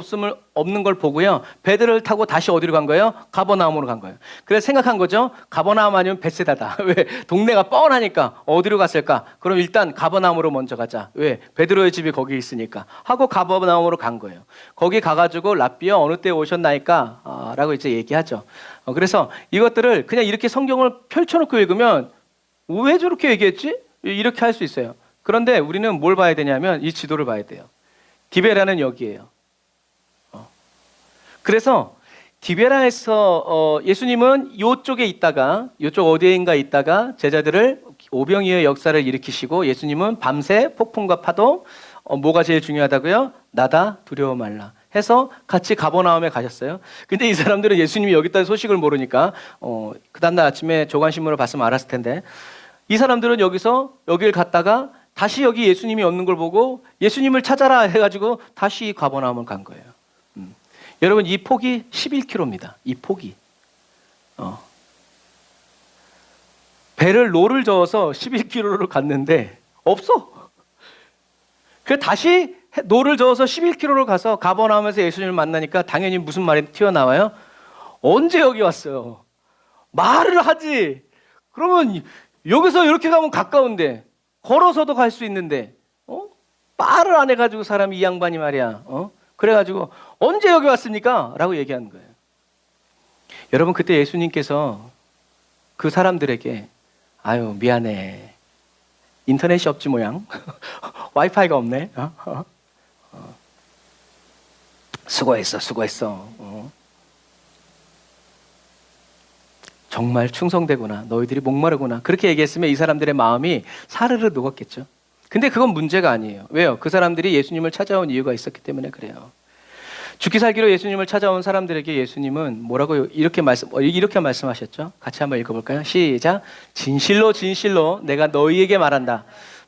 없는 걸 보고요. 배들을 타고 다시 어디로 간 거예요? 가버나움으로 간 거예요. 그래서 생각한 거죠. 가버나움 아니면 벳세다다. 왜? 동네가 뻔하니까 어디로 갔을까? 그럼 일단 가버나움으로 먼저 가자. 왜? 베드로의 집이 거기 있으니까. 하고 가버나움으로 간 거예요. 거기 가가지고 랍비여 어느 때 오셨나이까? 라고 이제 얘기하죠. 그래서 이것들을 그냥 이렇게 성경을 펼쳐놓고 읽으면 왜 저렇게 얘기했지? 이렇게 할 수 있어요. 그런데 우리는 뭘 봐야 되냐면 이 지도를 봐야 돼요. 디베라는 여기예요. 그래서 디베라에서 예수님은 이쪽에 있다가 이쪽 어디인가 있다가 제자들을 오병이어의 역사를 일으키시고 예수님은 밤새 폭풍과 파도 뭐가 제일 중요하다고요? 나다 두려워 말라 해서 같이 가버나움에 가셨어요. 근데 이 사람들은 예수님이 여기 있다는 소식을 모르니까 그 다음날 아침에 조간신문을 봤으면 알았을 텐데 이 사람들은 여기를 갔다가 다시 여기 예수님이 없는 걸 보고 예수님을 찾아라 해가지고 다시 가버나움을 간 거예요. 여러분 이 폭이 11km입니다. 이 폭이. 배를 노를 저어서 11km를 갔는데 없어. 그래서 다시 노를 저어서 11km를 가서 가버나움에서 예수님을 만나니까 당연히 무슨 말이 튀어나와요? 언제 여기 왔어요? 말을 하지. 그러면 여기서 이렇게 가면 가까운데 걸어서도 갈 수 있는데 말을 안 해가지고 사람이 이 양반이 말이야. 그래가지고 언제 여기 왔습니까? 라고 얘기하는 거예요. 여러분 그때 예수님께서 그 사람들에게 아유 미안해. 인터넷이 없지 모양. 와이파이가 없네. 수고했어. 정말 충성되구나. 너희들이 목마르구나. 그렇게 얘기했으면 이 사람들의 마음이 사르르 녹았겠죠. 근데 그건 문제가 아니에요. 왜요? 그 사람들이 예수님을 찾아온 이유가 있었기 때문에 그래요. 죽기 살기로 예수님을 찾아온 사람들에게 예수님은 뭐라고 이렇게 말씀하셨죠? 같이 한번 읽어볼까요? 시작. 진실로 내가 너희에게 말한다.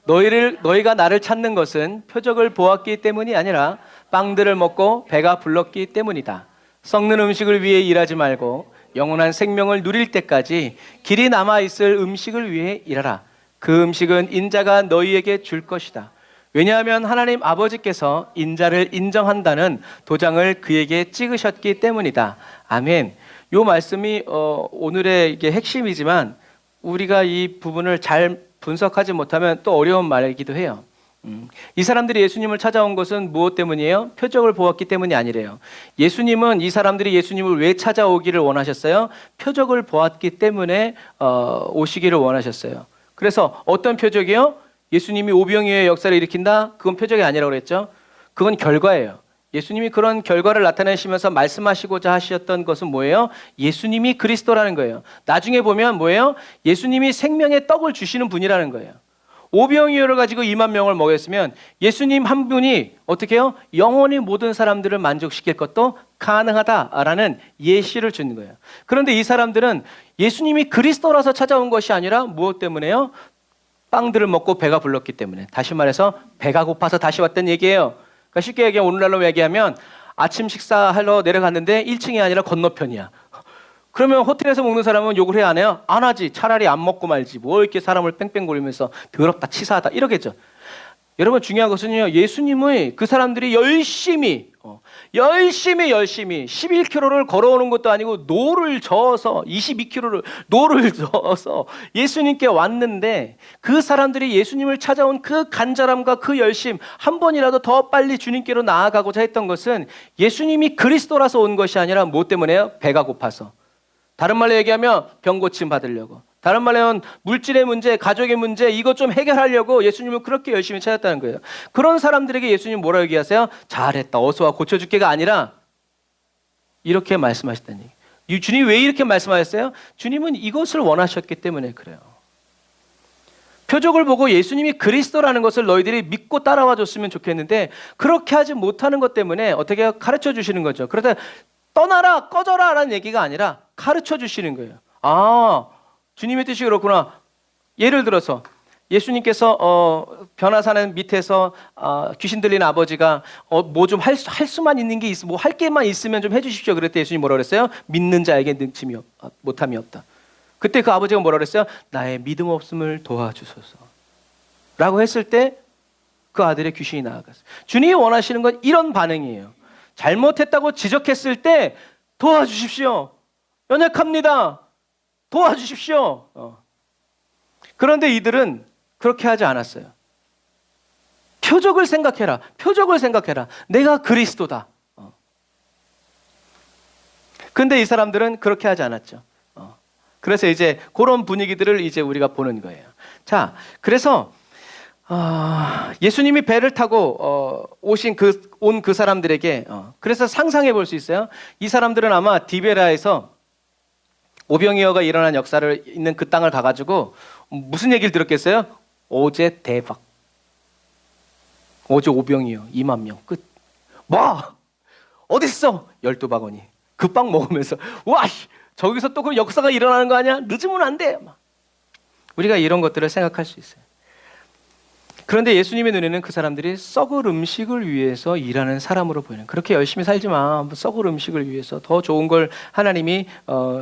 너희가 나를 찾는 것은 표적을 보았기 때문이 아니라 빵들을 먹고 배가 불렀기 때문이다. 썩는 음식을 위해 일하지 말고 영원한 생명을 누릴 때까지 길이 남아있을 음식을 위해 일하라. 그 음식은 인자가 너희에게 줄 것이다. 왜냐하면 하나님 아버지께서 인자를 인정한다는 도장을 그에게 찍으셨기 때문이다. 아멘. 요 말씀이 오늘의 이게 핵심이지만 우리가 이 부분을 잘 분석하지 못하면 또 어려운 말이기도 해요. 이 사람들이 예수님을 찾아온 것은 무엇 때문이에요? 표적을 보았기 때문이 아니래요. 예수님은 이 사람들이 예수님을 왜 찾아오기를 원하셨어요? 표적을 보았기 때문에 오시기를 원하셨어요. 그래서 어떤 표적이요? 예수님이 오병이어의 역사를 일으킨다? 그건 표적이 아니라고 그랬죠. 그건 결과예요. 예수님이 그런 결과를 나타내시면서 말씀하시고자 하셨던 것은 뭐예요? 예수님이 그리스도라는 거예요. 나중에 보면 뭐예요? 예수님이 생명의 떡을 주시는 분이라는 거예요. 오병이어를 가지고 2만 명을 먹였으면 예수님 한 분이 어떻게 해요? 영원히 모든 사람들을 만족시킬 것도 가능하다라는 예시를 주는 거예요. 그런데 이 사람들은 예수님이 그리스도라서 찾아온 것이 아니라 무엇 때문에요? 빵들을 먹고 배가 불렀기 때문에. 다시 말해서 배가 고파서 다시 왔다는 얘기예요. 그러니까 쉽게 얘기하면 오늘날로 얘기하면 아침 식사하러 내려갔는데 1층이 아니라 건너편이야. 그러면 호텔에서 먹는 사람은 욕을 해야 안 해요? 안 하지. 차라리 안 먹고 말지. 뭐 이렇게 사람을 뺑뺑거리면서 더럽다 치사하다 이러겠죠. 여러분 중요한 것은요. 예수님의 그 사람들이 열심히 11km를 걸어오는 것도 아니고 노를 저어서 22km를 노를 저어서 예수님께 왔는데 그 사람들이 예수님을 찾아온 그 간절함과 그 열심 한 번이라도 더 빨리 주님께로 나아가고자 했던 것은 예수님이 그리스도라서 온 것이 아니라 무엇 때문에요? 배가 고파서. 다른 말로 얘기하면 병 고침 받으려고. 다른 말로 하면 물질의 문제, 가족의 문제 이것 좀 해결하려고 예수님을 그렇게 열심히 찾았다는 거예요. 그런 사람들에게 예수님 뭐라고 얘기하세요? 잘했다. 어서 와 고쳐줄게가 아니라 이렇게 말씀하셨다는 얘기. 주님이 왜 이렇게 말씀하셨어요? 주님은 이것을 원하셨기 때문에 그래요. 표적을 보고 예수님이 그리스도라는 것을 너희들이 믿고 따라와 줬으면 좋겠는데 그렇게 하지 못하는 것 때문에 어떻게 가르쳐 주시는 거죠. 그러다 떠나라 꺼져라 라는 얘기가 아니라 가르쳐 주시는 거예요. 아, 주님의 뜻이 그렇구나. 예를 들어서 예수님께서 변화사는 밑에서 귀신 들린 아버지가 뭐 좀 할 수만 있는 게 있어, 뭐 할 게만 있으면 좀 해주십시오. 그랬더니 예수님 뭐라 그랬어요? 믿는 자에게 능침이 못함이 없다. 그때 그 아버지가 뭐라 그랬어요? 나의 믿음 없음을 도와주소서. 라고 했을 때 그 아들의 귀신이 나아갔어요. 주님이 원하시는 건 이런 반응이에요. 잘못했다고 지적했을 때 도와주십시오. 연약합니다. 도와주십시오. 그런데 이들은 그렇게 하지 않았어요. 표적을 생각해라. 표적을 생각해라. 내가 그리스도다. 그런데 이 사람들은 그렇게 하지 않았죠. 그래서 이제 그런 분위기들을 이제 우리가 보는 거예요. 자, 그래서 예수님이 배를 타고 온 그 사람들에게 그래서 상상해 볼 수 있어요. 이 사람들은 아마 디베라에서 오병이어가 일어난 역사를 있는 그 땅을 가가지고 무슨 얘기를 들었겠어요? 어제 대박. 어제 오병이어 2만 명 끝. 뭐? 어딨어? 12바구니. 그 빵 먹으면서 와 저기서 또 그 역사가 일어나는 거 아니야? 늦으면 안 돼. 우리가 이런 것들을 생각할 수 있어요. 그런데 예수님의 눈에는 그 사람들이 썩을 음식을 위해서 일하는 사람으로 보이는, 그렇게 열심히 살지 마. 썩을 음식을 위해서 더 좋은 걸 하나님이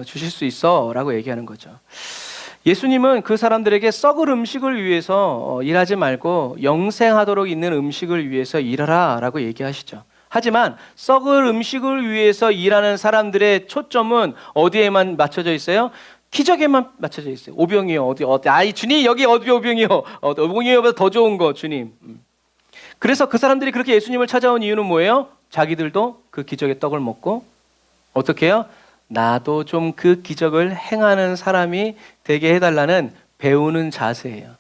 주실 수 있어 라고 얘기하는 거죠. 예수님은 그 사람들에게 썩을 음식을 위해서 일하지 말고 영생하도록 있는 음식을 위해서 일하라 라고 얘기하시죠. 하지만 썩을 음식을 위해서 일하는 사람들의 초점은 어디에만 맞춰져 있어요? 기적에만 맞춰져 있어요. 오병이어 어디 아이 주님 여기 어디 오병이어 오병이어보다 더 좋은 거 주님. 그래서 그 사람들이 그렇게 예수님을 찾아온 이유는 뭐예요? 자기들도 그 기적의 떡을 먹고 어떻게 해요? 나도 좀 그 기적을 행하는 사람이 되게 해달라는 배우는 자세예요.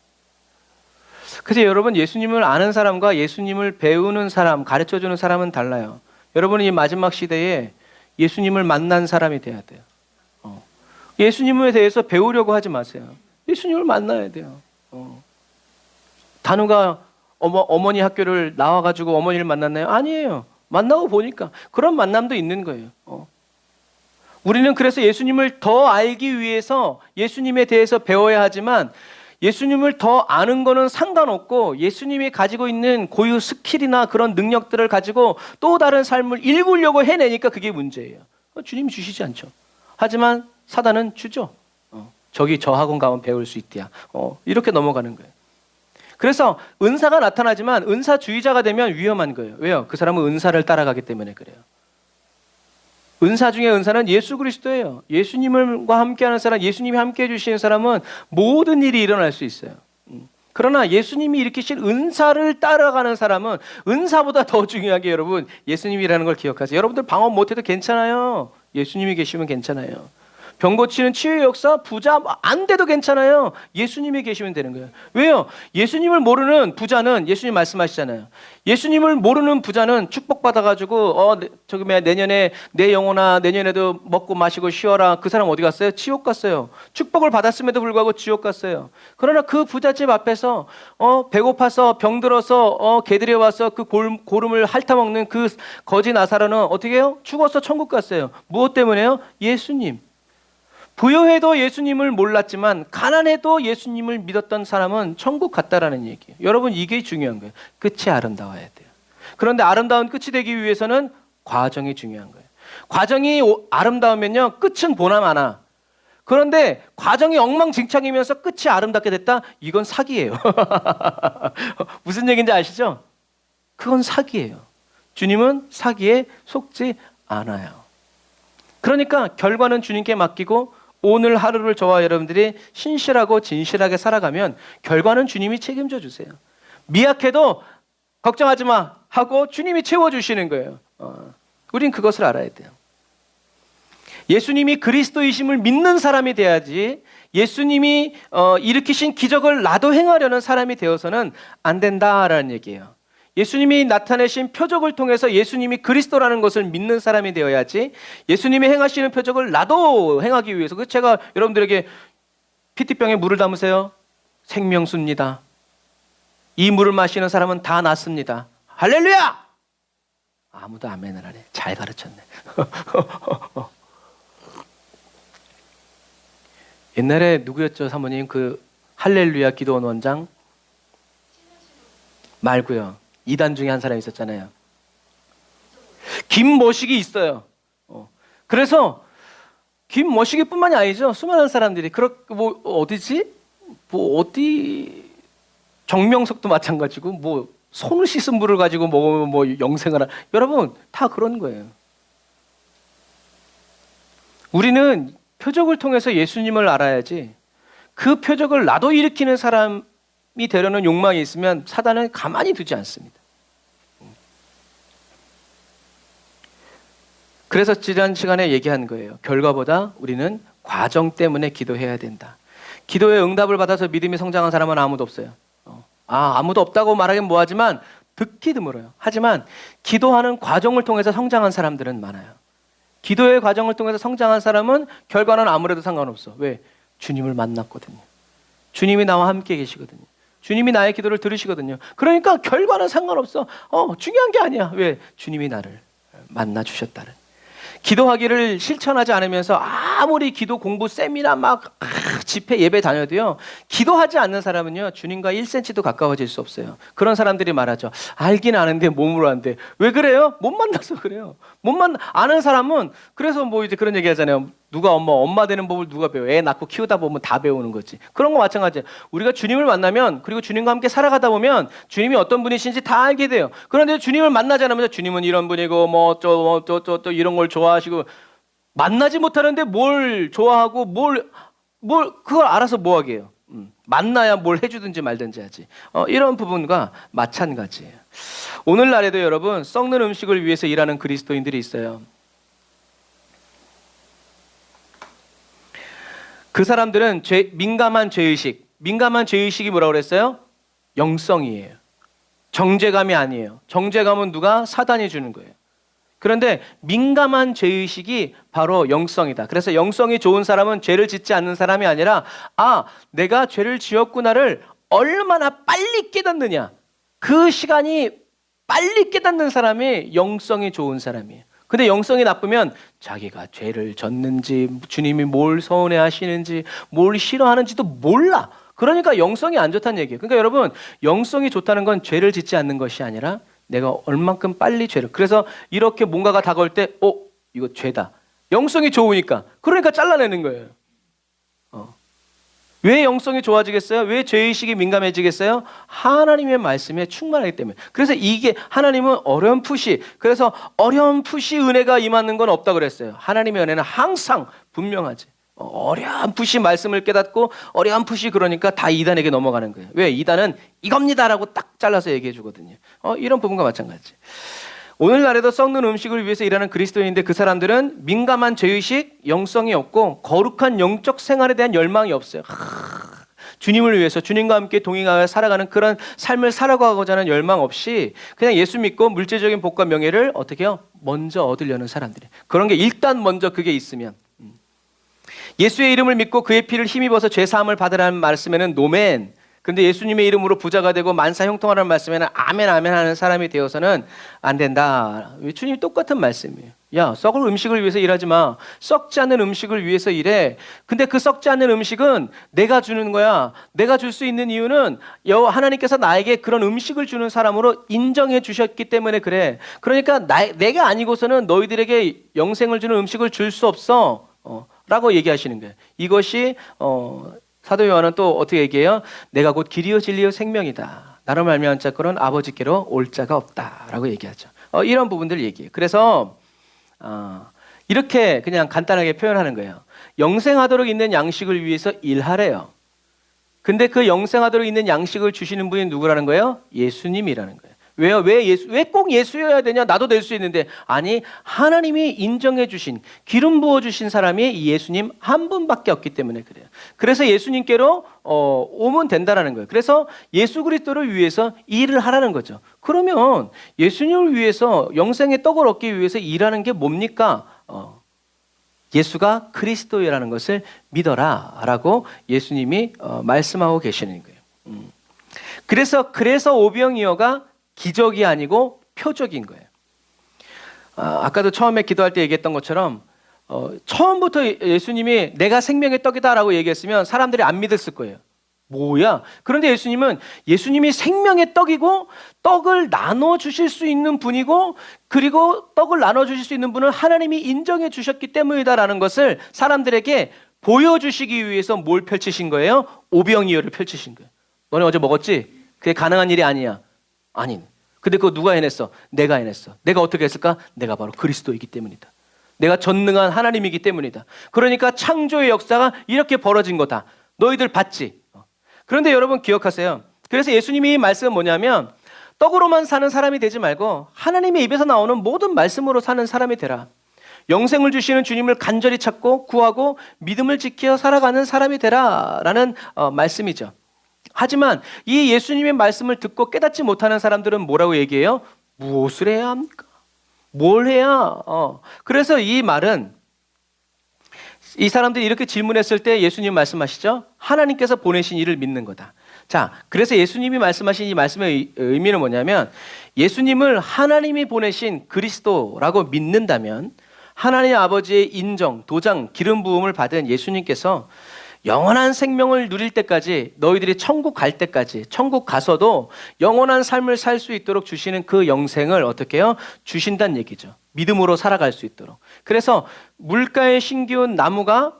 그래서 여러분 예수님을 아는 사람과 예수님을 배우는 사람, 가르쳐주는 사람은 달라요. 여러분은 이 마지막 시대에 예수님을 만난 사람이 돼야 돼요. 예수님에 대해서 배우려고 하지 마세요. 예수님을 만나야 돼요. 단우가 어머니 학교를 나와가지고 어머니를 만났나요? 아니에요. 만나고 보니까 그런 만남도 있는 거예요. 우리는 그래서 예수님을 더 알기 위해서 예수님에 대해서 배워야 하지만 예수님을 더 아는 거는 상관없고 예수님이 가지고 있는 고유 스킬이나 그런 능력들을 가지고 또 다른 삶을 일구려고 해내니까 그게 문제예요. 주님이 주시지 않죠. 하지만 사단은 주죠. 저기 저 학원 가면 배울 수 있대야. 이렇게 넘어가는 거예요. 그래서 은사가 나타나지만 은사주의자가 되면 위험한 거예요. 왜요? 그 사람은 은사를 따라가기 때문에 그래요. 은사 중에 은사는 예수 그리스도예요. 예수님과 함께하는 사람, 예수님이 함께해 주시는 사람은 모든 일이 일어날 수 있어요. 그러나 예수님이 일으키신 은사를 따라가는 사람은 은사보다 더 중요하게 여러분 예수님이라는 걸 기억하세요. 여러분들 방언 못해도 괜찮아요. 예수님이 계시면 괜찮아요. 병 고치는 치유의 역사, 부자 안 돼도 괜찮아요. 예수님이 계시면 되는 거예요. 왜요? 예수님을 모르는 부자는 예수님 말씀하시잖아요. 예수님을 모르는 부자는 축복받아가지고 내년에 내 영혼아 내년에도 먹고 마시고 쉬어라. 그 사람 어디 갔어요? 지옥 갔어요. 축복을 받았음에도 불구하고 지옥 갔어요. 그러나 그 부잣집 앞에서 배고파서 병들어서 개들이 와서 그 고름을 핥아먹는 그 거지 나사로는 어떻게 해요? 죽어서 천국 갔어요. 무엇 때문에요? 예수님. 부유해도 예수님을 몰랐지만 가난해도 예수님을 믿었던 사람은 천국 갔다라는 얘기예요. 여러분 이게 중요한 거예요. 끝이 아름다워야 돼요. 그런데 아름다운 끝이 되기 위해서는 과정이 중요한 거예요. 과정이 아름다우면요 끝은 보나마나. 그런데 과정이 엉망진창이면서 끝이 아름답게 됐다? 이건 사기예요. 무슨 얘기인지 아시죠? 그건 사기예요. 주님은 사기에 속지 않아요. 그러니까 결과는 주님께 맡기고 오늘 하루를 저와 여러분들이 신실하고 진실하게 살아가면 결과는 주님이 책임져 주세요. 미약해도 걱정하지 마 하고 주님이 채워주시는 거예요. 우린 그것을 알아야 돼요. 예수님이 그리스도이심을 믿는 사람이 돼야지 예수님이 일으키신 기적을 나도 행하려는 사람이 되어서는 안 된다라는 얘기예요. 예수님이 나타내신 표적을 통해서 예수님이 그리스도라는 것을 믿는 사람이 되어야지 예수님이 행하시는 표적을 나도 행하기 위해서 제가 여러분들에게 피티병에 물을 담으세요. 생명수입니다. 이 물을 마시는 사람은 다 낫습니다. 할렐루야! 아무도 아멘을 안 해. 잘 가르쳤네. 옛날에 누구였죠 사모님? 그 할렐루야 기도원 원장? 말고요. 2단 중에 한 사람이 있었잖아요. 김머식이 있어요. 그래서 김머식이뿐만이 아니죠. 수많은 사람들이 어디지? 어디 정명석도 마찬가지고 손을 씻은 물을 가지고 먹으면 영생을 여러분 다 그런 거예요. 우리는 표적을 통해서 예수님을 알아야지 그 표적을 나도 일으키는 사람이 되려는 욕망이 있으면 사단은 가만히 두지 않습니다. 그래서 지난 시간에 얘기한 거예요. 결과보다 우리는 과정 때문에 기도해야 된다. 기도에 응답을 받아서 믿음이 성장한 사람은 아무도 없어요. 아무도 없다고 말하긴 뭐하지만 듣기 드물어요. 하지만 기도하는 과정을 통해서 성장한 사람들은 많아요. 기도의 과정을 통해서 성장한 사람은 결과는 아무래도 상관없어. 왜? 주님을 만났거든요. 주님이 나와 함께 계시거든요. 주님이 나의 기도를 들으시거든요. 그러니까 결과는 상관없어. 중요한 게 아니야. 왜? 주님이 나를 만나 주셨다는. 기도하기를 실천하지 않으면서 아무리 기도 공부 세미나 집회 예배 다녀도요. 기도하지 않는 사람은요. 주님과 1cm도 가까워질 수 없어요. 그런 사람들이 말하죠. 알긴 아는데 몸으로 안 돼. 왜 그래요? 못 만나서 그래요. 아는 사람은 그래서 이제 그런 얘기 하잖아요. 누가 엄마 되는 법을 누가 배워? 애 낳고 키우다 보면 다 배우는 거지. 그런 거 마찬가지예요. 우리가 주님을 만나면 그리고 주님과 함께 살아가다 보면 주님이 어떤 분이신지 다 알게 돼요. 그런데 주님을 만나지 않으면 주님은 이런 분이고 또 이런 걸 좋아하시고 만나지 못하는데 뭘 좋아하고 뭘 그걸 알아서 뭐 하게 해요. 만나야 뭘 해주든지 말든지 하지. 이런 부분과 마찬가지예요. 오늘날에도 여러분 썩는 음식을 위해서 일하는 그리스도인들이 있어요. 그 사람들은 민감한 죄의식이 뭐라고 그랬어요? 영성이에요. 정죄감이 아니에요. 정죄감은 누가? 사단이 주는 거예요. 그런데 민감한 죄의식이 바로 영성이다. 그래서 영성이 좋은 사람은 죄를 짓지 않는 사람이 아니라 내가 죄를 지었구나를 얼마나 빨리 깨닫느냐. 그 시간이 빨리 깨닫는 사람이 영성이 좋은 사람이에요. 근데 영성이 나쁘면 자기가 죄를 졌는지 주님이 뭘 서운해 하시는지 뭘 싫어하는지도 몰라. 그러니까 영성이 안 좋다는 얘기예요. 그러니까 여러분 영성이 좋다는 건 죄를 짓지 않는 것이 아니라 내가 얼만큼 빨리 죄를. 그래서 이렇게 뭔가가 다가올 때 이거 죄다. 영성이 좋으니까. 그러니까 잘라내는 거예요. 왜 영성이 좋아지겠어요? 왜 죄의식이 민감해지겠어요? 하나님의 말씀에 충만하기 때문에. 그래서 이게 하나님은 어렴풋이, 그래서 어렴풋이 은혜가 임하는 건 없다고 그랬어요. 하나님의 은혜는 항상 분명하지. 어렴풋이 말씀을 깨닫고 어렴풋이 그러니까 다 이단에게 넘어가는 거예요. 왜? 이단은 이겁니다라고 딱 잘라서 얘기해 주거든요. 이런 부분과 마찬가지. 오늘날에도 썩는 음식을 위해서 일하는 그리스도인인데 그 사람들은 민감한 죄의식, 영성이 없고 거룩한 영적 생활에 대한 열망이 없어요. 주님을 위해서 주님과 함께 동행하여 살아가는 그런 삶을 살아가고자 하는 열망 없이 그냥 예수 믿고 물질적인 복과 명예를 어떻게 해요? 먼저 얻으려는 사람들이. 그런 게 일단 먼저 그게 있으면, 예수의 이름을 믿고 그의 피를 힘입어서 죄 사함을 받으라는 말씀에는 노멘, 근데 예수님의 이름으로 부자가 되고 만사 형통하라는 말씀에는 아멘 아멘 하는 사람이 되어서는 안 된다. 주님이 똑같은 말씀이에요. 야, 썩을 음식을 위해서 일하지 마. 썩지 않는 음식을 위해서 일해. 근데 그 썩지 않는 음식은 내가 주는 거야. 내가 줄 수 있는 이유는 하나님께서 나에게 그런 음식을 주는 사람으로 인정해 주셨기 때문에 그래. 그러니까 내가 아니고서는 너희들에게 영생을 주는 음식을 줄 수 없어. 라고 얘기하시는 거예요. 이것이 사도 요한은 또 어떻게 얘기해요? 내가 곧 길이요 진리요 생명이다. 나로 말미암은 자는 아버지께로 올 자가 없다라고 얘기하죠. 이런 부분들을 얘기해요. 그래서 이렇게 그냥 간단하게 표현하는 거예요. 영생하도록 있는 양식을 위해서 일하래요. 근데 그 영생하도록 있는 양식을 주시는 분이 누구라는 거예요? 예수님이라는 거예요. 왜요? 왜 꼭 예수여야 되냐? 나도 될 수 있는데. 아니, 하나님이 인정해 주신, 기름 부어 주신 사람이 예수님 한 분밖에 없기 때문에 그래요. 그래서 예수님께로 오면 된다라는 거예요. 그래서 예수 그리스도를 위해서 일을 하라는 거죠. 그러면 예수님을 위해서 영생의 떡을 얻기 위해서 일하는 게 뭡니까? 예수가 그리스도라는 것을 믿어라라고 예수님이 말씀하고 계시는 거예요. 그래서 오병이어가 기적이 아니고 표적인 거예요. 아까도 처음에 기도할 때 얘기했던 것처럼 처음부터 예수님이 내가 생명의 떡이다라고 얘기했으면 사람들이 안 믿었을 거예요. 뭐야? 그런데 예수님이 생명의 떡이고 떡을 나눠 주실 수 있는 분이고, 그리고 떡을 나눠 주실 수 있는 분을 하나님이 인정해 주셨기 때문이다라는 것을 사람들에게 보여주시기 위해서 뭘 펼치신 거예요? 오병이어를 펼치신 거예요. 너네 어제 먹었지? 그게 가능한 일이 아니야. 아닌. 근데 그거 누가 해냈어? 내가 해냈어. 내가 어떻게 했을까? 내가 바로 그리스도이기 때문이다. 내가 전능한 하나님이기 때문이다. 그러니까 창조의 역사가 이렇게 벌어진 거다. 너희들 봤지? 그런데 여러분 기억하세요. 그래서 예수님이 말씀은 뭐냐면 떡으로만 사는 사람이 되지 말고 하나님의 입에서 나오는 모든 말씀으로 사는 사람이 되라. 영생을 주시는 주님을 간절히 찾고 구하고 믿음을 지켜 살아가는 사람이 되라라는 말씀이죠. 하지만 이 예수님의 말씀을 듣고 깨닫지 못하는 사람들은 뭐라고 얘기해요? 무엇을 해야 합니까? 뭘 해야? 그래서 이 말은, 이 사람들이 이렇게 질문했을 때 예수님 말씀하시죠? 하나님께서 보내신 이를 믿는 거다. 자, 그래서 예수님이 말씀하신 이 말씀의 의미는 뭐냐면, 예수님을 하나님이 보내신 그리스도라고 믿는다면 하나님 아버지의 인정, 도장, 기름 부음을 받은 예수님께서 영원한 생명을 누릴 때까지, 너희들이 천국 갈 때까지, 천국 가서도 영원한 삶을 살 수 있도록 주시는 그 영생을 어떻게 해요? 주신다는 얘기죠. 믿음으로 살아갈 수 있도록. 그래서 물가에 심기운 나무가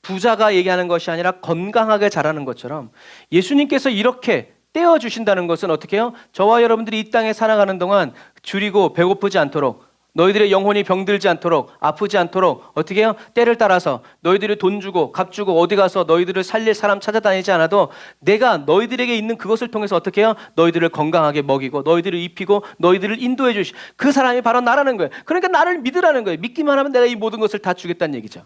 부자가 얘기하는 것이 아니라 건강하게 자라는 것처럼 예수님께서 이렇게 떼어주신다는 것은 어떻게 해요? 저와 여러분들이 이 땅에 살아가는 동안 줄이고 배고프지 않도록, 너희들의 영혼이 병들지 않도록, 아프지 않도록 어떻게 해요? 때를 따라서 너희들이 돈 주고 값 주고 어디 가서 너희들을 살릴 사람 찾아다니지 않아도 내가 너희들에게 있는 그것을 통해서 어떻게 해요? 너희들을 건강하게 먹이고 너희들을 입히고 너희들을 인도해 주시, 그 사람이 바로 나라는 거예요. 그러니까 나를 믿으라는 거예요. 믿기만 하면 내가 이 모든 것을 다 주겠다는 얘기죠.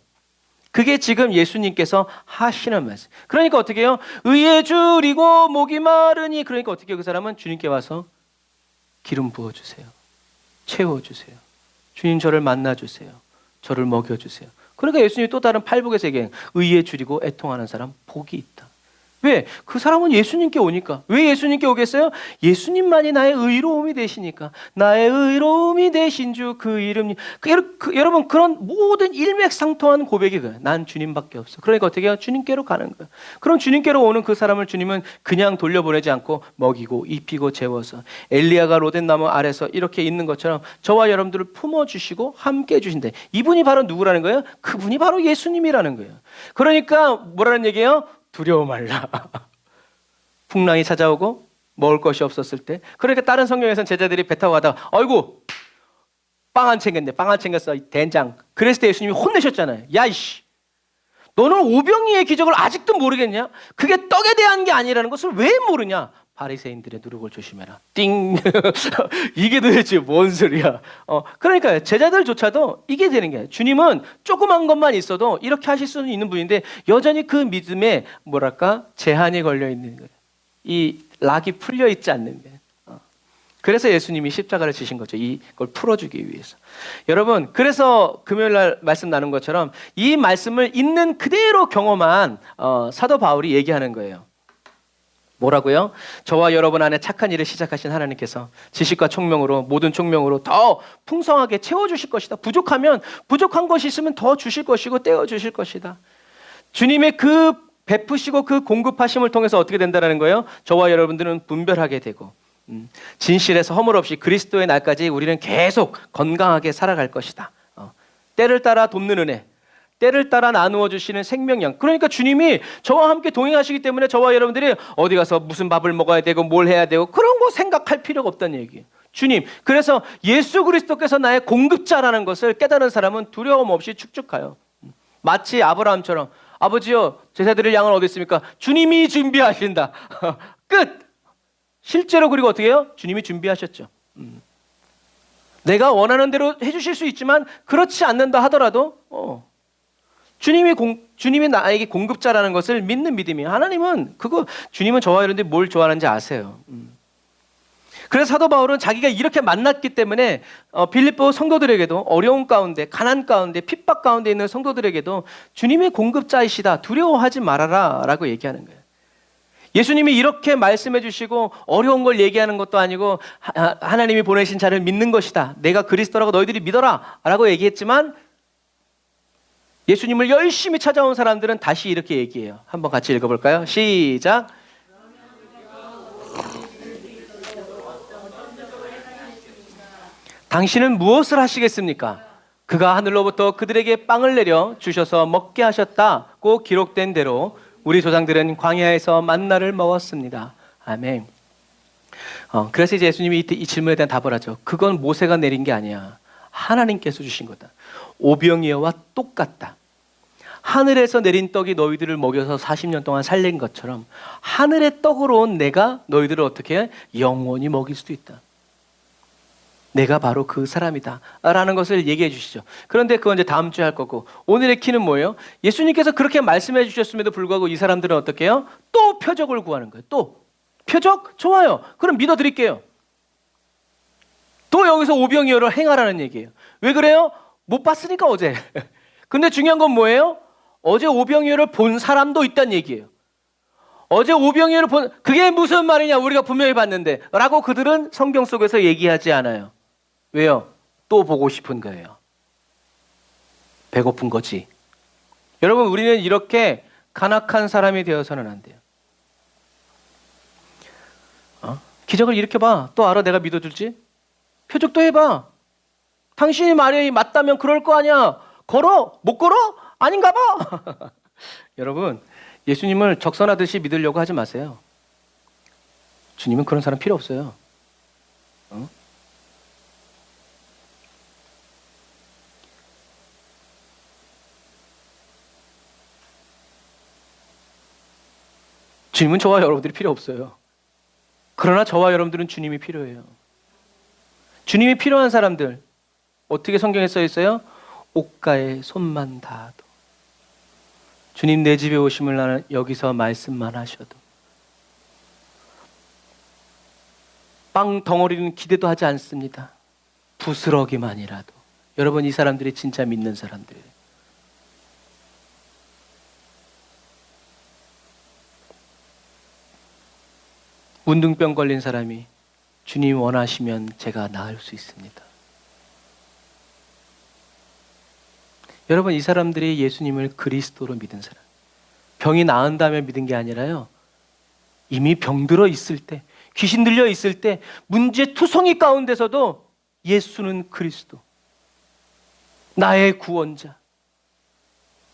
그게 지금 예수님께서 하시는 말씀. 그러니까 어떻게 해요? 의에 줄이고 목이 마르니, 그러니까 어떻게 해요? 그 사람은 주님께 와서 기름 부어주세요. 채워주세요. 주님 저를 만나주세요. 저를 먹여주세요. 그러니까 예수님이 또 다른 팔복에서 얘기해요. 의에 줄이고 애통하는 사람 복이 있다. 왜? 그 사람은 예수님께 오니까. 왜 예수님께 오겠어요? 예수님만이 나의 의로움이 되시니까. 나의 의로움이 되신 주 그 이름. 여러분 그런 모든 일맥상통한 고백이 그래요. 난 주님밖에 없어. 그러니까 어떻게 해요? 주님께로 가는 거예요. 그럼 주님께로 오는 그 사람을 주님은 그냥 돌려보내지 않고 먹이고 입히고 재워서, 엘리야가 로덴나무 아래서 이렇게 있는 것처럼 저와 여러분들을 품어주시고 함께 해주신다. 이분이 바로 누구라는 거예요? 그분이 바로 예수님이라는 거예요. 그러니까 뭐라는 얘기예요? 두려워 말라. 풍랑이 찾아오고 먹을 것이 없었을 때. 그러니까 다른 성경에서는 제자들이 배 타고 가다가 아이고 빵 안 챙겼네. 빵 안 챙겼어. 된장. 그랬을 때 예수님이 혼내셨잖아요. 야 이씨, 너는 오병이의 기적을 아직도 모르겠냐? 그게 떡에 대한 게 아니라는 것을 왜 모르냐? 바리새인들의 누룩을 조심해라. 띵. 이게 도대체 뭔 소리야? 그러니까 제자들조차도 이게 되는 거예요. 주님은 조그만 것만 있어도 이렇게 하실 수는 있는 분인데 여전히 그 믿음에 뭐랄까 제한이 걸려 있는 거예요. 이 락이 풀려 있지 않는 거예요. 그래서 예수님이 십자가를 지신 거죠. 이걸 풀어주기 위해서. 여러분, 그래서 금요일 날 말씀 나눈 것처럼 이 말씀을 있는 그대로 경험한 사도 바울이 얘기하는 거예요. 뭐라고요? 저와 여러분 안에 착한 일을 시작하신 하나님께서 지식과 총명으로 모든 총명으로 더 풍성하게 채워주실 것이다. 부족하면 부족한 것이 있으면 더 주실 것이고 떼어주실 것이다. 주님의 그 베푸시고 그 공급하심을 통해서 어떻게 된다는 거예요? 저와 여러분들은 분별하게 되고 진실에서 허물 없이 그리스도의 날까지 우리는 계속 건강하게 살아갈 것이다. 때를 따라 돕는 은혜, 때를 따라 나누어 주시는 생명량. 그러니까 주님이 저와 함께 동행하시기 때문에 저와 여러분들이 어디 가서 무슨 밥을 먹어야 되고 뭘 해야 되고 그런 거 생각할 필요가 없다는 얘기예요. 주님, 그래서 예수 그리스도께서 나의 공급자라는 것을 깨달은 사람은 두려움 없이 축축하여. 마치 아브라함처럼 아버지요, 제사드릴 양은 어디 있습니까? 주님이 준비하신다. 끝. 실제로 그리고 어떻게 해요? 주님이 준비하셨죠. 내가 원하는 대로 해주실 수 있지만 그렇지 않는다 하더라도 주님이 나에게 공급자라는 것을 믿는 믿음이에요. 하나님은 주님은 저와 여러분들이 뭘 좋아하는지 아세요. 그래서 사도 바울은 자기가 이렇게 만났기 때문에 빌립보 성도들에게도 어려운 가운데, 가난 가운데, 핍박 가운데 있는 성도들에게도 주님의 공급자이시다, 두려워하지 말아라 라고 얘기하는 거예요. 예수님이 이렇게 말씀해 주시고 어려운 걸 얘기하는 것도 아니고 하나님이 보내신 자를 믿는 것이다, 내가 그리스도라고 너희들이 믿어라 라고 얘기했지만 예수님을 열심히 찾아온 사람들은 다시 이렇게 얘기해요. 한번 같이 읽어볼까요? 시작. 당신은 무엇을 하시겠습니까? 그가 하늘로부터 그들에게 빵을 내려 주셔서 먹게 하셨다고 기록된 대로 우리 조상들은 광야에서 만나를 먹었습니다. 아멘. 그래서 이제 예수님이 이 질문에 대한 답을 하죠. 그건 모세가 내린 게 아니야. 하나님께서 주신 거다. 오병이어와 똑같다. 하늘에서 내린 떡이 너희들을 먹여서 40년 동안 살린 것처럼 하늘의 떡으로 온 내가 너희들을 어떻게 영원히 먹일 수도 있다. 내가 바로 그 사람이다 라는 것을 얘기해 주시죠. 그런데 그건 이제 다음 주에 할 거고, 오늘의 키는 뭐예요? 예수님께서 그렇게 말씀해 주셨음에도 불구하고 이 사람들은 어떻게 해요? 또 표적을 구하는 거예요. 또 표적? 좋아요. 그럼 믿어드릴게요. 또 여기서 오병이어를 행하라는 얘기예요. 왜 그래요? 못 봤으니까 어제. 근데 중요한 건 뭐예요? 어제 오병이어를 본 사람도 있다는 얘기예요. 어제 오병이어를 본, 그게 무슨 말이냐, 우리가 분명히 봤는데 라고 그들은 성경 속에서 얘기하지 않아요. 왜요? 또 보고 싶은 거예요. 배고픈 거지. 여러분, 우리는 이렇게 간악한 사람이 되어서는 안 돼요. 기적을 일으켜봐. 또 알아, 내가 믿어줄지? 표적도 해봐. 당신이 말이 맞다면 그럴 거 아니야. 걸어? 못 걸어? 아닌가 봐. 여러분, 예수님을 적선하듯이 믿으려고 하지 마세요. 주님은 그런 사람 필요 없어요. 주님은 저와 여러분들이 필요 없어요. 그러나 저와 여러분들은 주님이 필요해요. 주님이 필요한 사람들, 어떻게 성경에 써 있어요? 옷가에 손만 닿아도. 주님, 내 집에 오심을 나는 여기서 말씀만 하셔도. 빵 덩어리는 기대도 하지 않습니다. 부스러기만이라도. 여러분, 이 사람들이 진짜 믿는 사람들이에요. 운동병 걸린 사람이 주님 원하시면 제가 나을 수 있습니다. 여러분, 이 사람들이 예수님을 그리스도로 믿은 사람. 병이 나은 다음에 믿은 게 아니라요, 이미 병들어 있을 때, 귀신 들려 있을 때, 문제투성이 가운데서도 예수는 그리스도, 나의 구원자,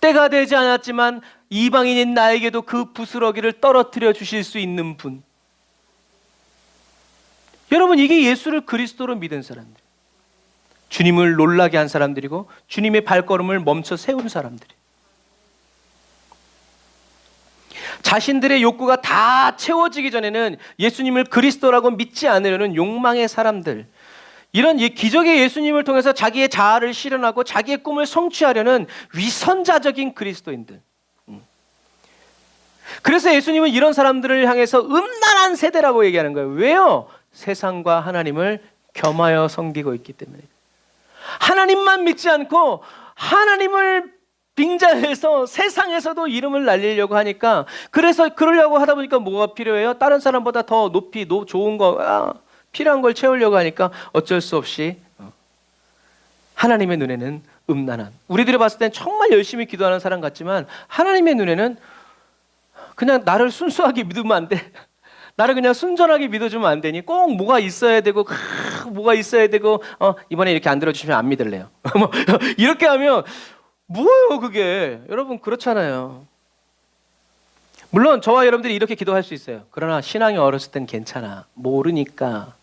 때가 되지 않았지만 이방인인 나에게도 그 부스러기를 떨어뜨려 주실 수 있는 분. 여러분, 이게 예수를 그리스도로 믿은 사람들, 주님을 놀라게 한 사람들이고 주님의 발걸음을 멈춰 세운 사람들이, 자신들의 욕구가 다 채워지기 전에는 예수님을 그리스도라고 믿지 않으려는 욕망의 사람들, 이런 기적의 예수님을 통해서 자기의 자아를 실현하고 자기의 꿈을 성취하려는 위선자적인 그리스도인들. 그래서 예수님은 이런 사람들을 향해서 음란한 세대라고 얘기하는 거예요. 왜요? 세상과 하나님을 겸하여 섬기고 있기 때문에. 하나님만 믿지 않고 하나님을 빙자해서 세상에서도 이름을 날리려고 하니까, 그래서 그러려고 하다 보니까 뭐가 필요해요? 다른 사람보다 더 높이 좋은 거, 필요한 걸 채우려고 하니까 어쩔 수 없이 하나님의 눈에는 음란한, 우리들이 봤을 땐 정말 열심히 기도하는 사람 같지만 하나님의 눈에는 그냥 나를 순수하게 믿으면 안 돼. 나를 그냥 순전하게 믿어주면 안 되니 꼭 뭐가 있어야 되고 뭐가 있어야 되고 이번에 이렇게 안 들어주시면 안 믿을래요. 뭐 이렇게 하면 뭐예요 그게. 여러분, 그렇잖아요. 물론 저와 여러분들이 이렇게 기도할 수 있어요. 그러나 신앙이 어렸을 땐 괜찮아, 모르니까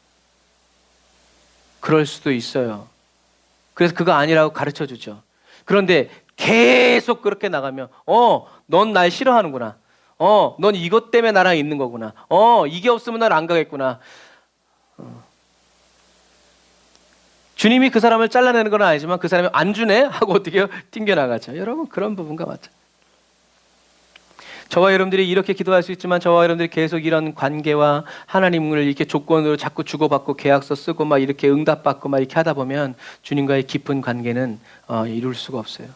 그럴 수도 있어요. 그래서 그거 아니라고 가르쳐주죠. 그런데 계속 그렇게 나가면 넌 날 싫어하는구나, 넌 이것 때문에 나랑 있는 거구나, 이게 없으면 난 안 가겠구나. 주님이 그 사람을 잘라내는 건 아니지만 그 사람이 안 주네 하고 어떻게 해요? 튕겨나가죠. 여러분, 그런 부분과 맞죠. 저와 여러분들이 이렇게 기도할 수 있지만 저와 여러분들이 계속 이런 관계와 하나님을 이렇게 조건으로 자꾸 주고받고 계약서 쓰고 막 이렇게 응답받고 막 이렇게 하다 보면 주님과의 깊은 관계는 이룰 수가 없어요.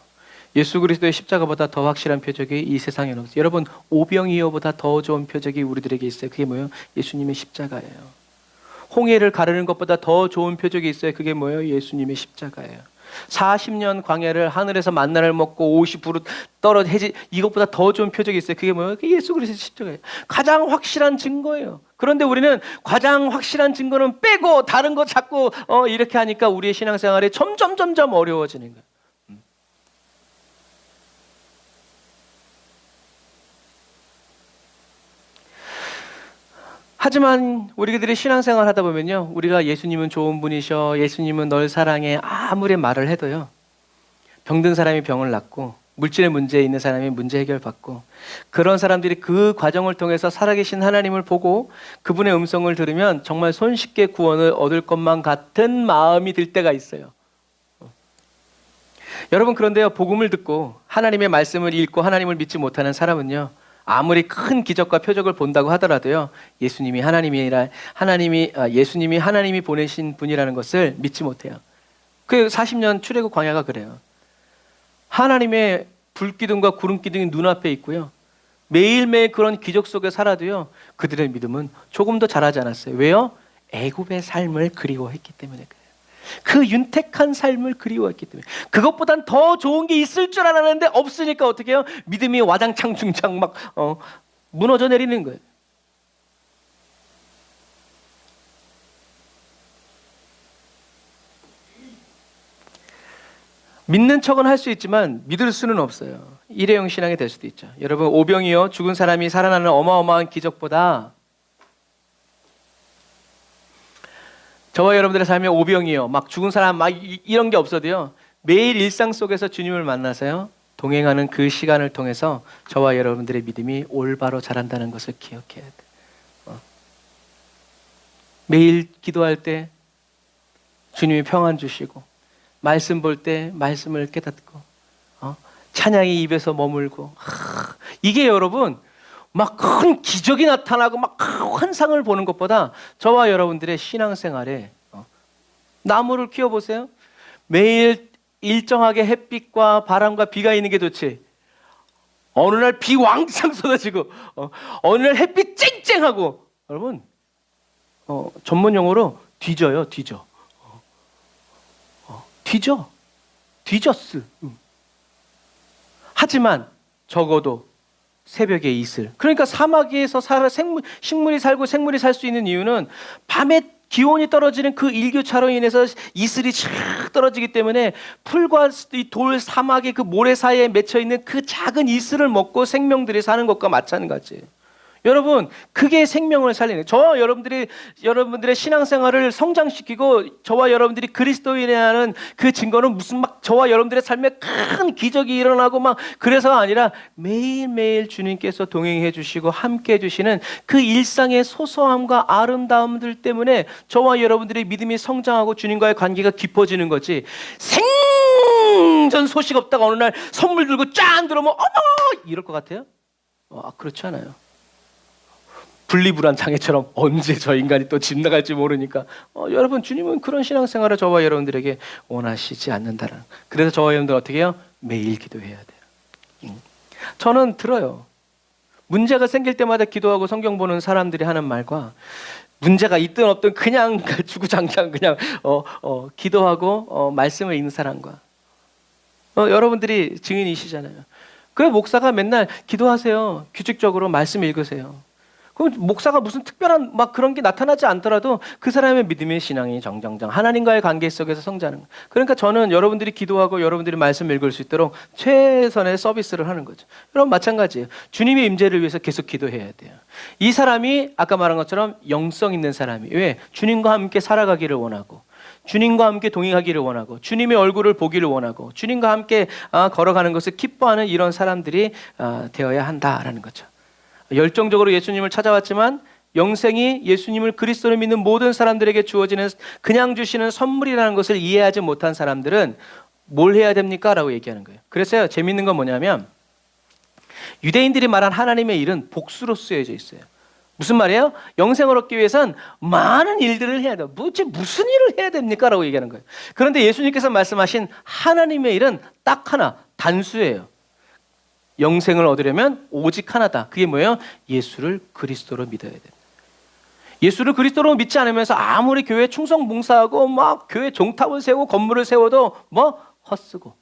예수 그리스도의 십자가보다 더 확실한 표적이 이 세상에는 없어요. 여러분, 오병이어보다 더 좋은 표적이 우리들에게 있어요. 그게 뭐예요? 예수님의 십자가예요. 홍해를 가르는 것보다 더 좋은 표적이 있어요. 그게 뭐예요? 예수님의 십자가예요. 40년 광야를 하늘에서 만나를 먹고 옷이 떨어 해지, 이것보다 더 좋은 표적이 있어요. 그게 뭐예요? 그게 예수 그리스도의 십자가예요. 가장 확실한 증거예요. 그런데 우리는 가장 확실한 증거는 빼고 다른 거 자꾸 이렇게 하니까 우리의 신앙생활이 점점 어려워지는 거예요. 하지만 우리들이 신앙생활 하다 보면요, 우리가 예수님은 좋은 분이셔, 예수님은 널 사랑해, 아무리 말을 해도요, 병든 사람이 병을 낫고 물질의 문제에 있는 사람이 문제 해결받고, 그런 사람들이 그 과정을 통해서 살아계신 하나님을 보고 그분의 음성을 들으면 정말 손쉽게 구원을 얻을 것만 같은 마음이 들 때가 있어요. 여러분, 그런데요, 복음을 듣고 하나님의 말씀을 읽고 하나님을 믿지 못하는 사람은요, 아무리 큰 기적과 표적을 본다고 하더라도요, 예수님이 하나님이 보내신 분이라는 것을 믿지 못해요. 그 40년 출애굽 광야가 그래요. 하나님의 불기둥과 구름기둥이 눈앞에 있고요, 매일매일 그런 기적 속에 살아도요, 그들의 믿음은 조금 더 자라지 않았어요. 왜요? 애굽의 삶을 그리워했기 때문에 그래요. 그 윤택한 삶을 그리워했기 때문에. 그것보단 더 좋은 게 있을 줄 알았는데 없으니까 어떻게 해요? 믿음이 와장창 중창 막 무너져 내리는 거예요. 믿는 척은 할 수 있지만 믿을 수는 없어요. 일회용 신앙이 될 수도 있죠. 여러분, 오병이어, 죽은 사람이 살아나는 어마어마한 기적보다 저와 여러분들의 삶에 오병이요, 막 죽은 사람 막 이런 게 없어도요, 매일 일상 속에서 주님을 만나서요, 동행하는 그 시간을 통해서 저와 여러분들의 믿음이 올바로 자란다는 것을 기억해야 돼요. 매일 기도할 때 주님이 평안 주시고, 말씀 볼 때 말씀을 깨닫고, 찬양이 입에서 머물고, 이게 여러분 막 큰 기적이 나타나고 막 환상을 보는 것보다 저와 여러분들의 신앙생활에, 나무를 키워보세요. 매일 일정하게 햇빛과 바람과 비가 있는 게 좋지, 어느 날 비 왕창 쏟아지고 어느 날 햇빛 쨍쨍하고, 여러분 전문 용어로 뒤져요. 뒤졌어. 하지만 적어도 새벽의 이슬, 그러니까 사막에서 식물이 살고 생물이 살 수 있는 이유는 밤에 기온이 떨어지는 그 일교차로 인해서 이슬이 쫙 떨어지기 때문에 풀과 이 돌 사막의 그 모래 사이에 맺혀 있는 그 작은 이슬을 먹고 생명들이 사는 것과 마찬가지예요. 여러분, 그게 생명을 살리는, 저와 여러분들의 신앙생활을 성장시키고 저와 여러분들이 그리스도인이라는 그 증거는 무슨 막 저와 여러분들의 삶에 큰 기적이 일어나고 막 그래서가 아니라 매일매일 주님께서 동행해 주시고 함께 해 주시는 그 일상의 소소함과 아름다움들 때문에 저와 여러분들의 믿음이 성장하고 주님과의 관계가 깊어지는 거지. 생전 소식 없다가 어느 날 선물 들고 짠 들어오면 어머 이럴 것 같아요? 그렇지 않아요. 분리불안 장애처럼 언제 저 인간이 또 집 나갈지 모르니까 여러분, 주님은 그런 신앙생활을 저와 여러분들에게 원하시지 않는다는. 그래서 저와 여러분들 어떻게 해요? 매일 기도해야 돼요. 저는 들어요. 문제가 생길 때마다 기도하고 성경 보는 사람들이 하는 말과 문제가 있든 없든 그냥 주구장창 그냥 기도하고 말씀을 읽는 사람과 여러분들이 증인이시잖아요. 그 목사가 맨날 기도하세요. 규칙적으로 말씀 읽으세요. 그럼 목사가 무슨 특별한 막 그런 게 나타나지 않더라도 그 사람의 믿음의 신앙이 정정정 하나님과의 관계 속에서 성장하는 거예요. 그러니까 저는 여러분들이 기도하고 여러분들이 말씀 읽을 수 있도록 최선의 서비스를 하는 거죠. 여러분 마찬가지예요. 주님의 임재를 위해서 계속 기도해야 돼요. 이 사람이 아까 말한 것처럼 영성 있는 사람이, 왜? 주님과 함께 살아가기를 원하고 주님과 함께 동행하기를 원하고 주님의 얼굴을 보기를 원하고 주님과 함께 걸어가는 것을 기뻐하는 이런 사람들이 되어야 한다라는 거죠. 열정적으로 예수님을 찾아왔지만 영생이 예수님을 그리스도를 믿는 모든 사람들에게 주어지는 그냥 주시는 선물이라는 것을 이해하지 못한 사람들은 뭘 해야 됩니까? 라고 얘기하는 거예요. 그래서 재밌는 건 뭐냐면 유대인들이 말한 하나님의 일은 복수로 쓰여져 있어요. 무슨 말이에요? 영생을 얻기 위해선 많은 일들을 해야 돼요. 무슨 일을 해야 됩니까? 라고 얘기하는 거예요. 그런데 예수님께서 말씀하신 하나님의 일은 딱 하나, 단수예요. 영생을 얻으려면 오직 하나다. 그게 뭐예요? 예수를 그리스도로 믿어야 돼. 예수를 그리스도로 믿지 않으면서 아무리 교회 충성 봉사하고 막 교회 종탑을 세우고 건물을 세워도 헛쓰고.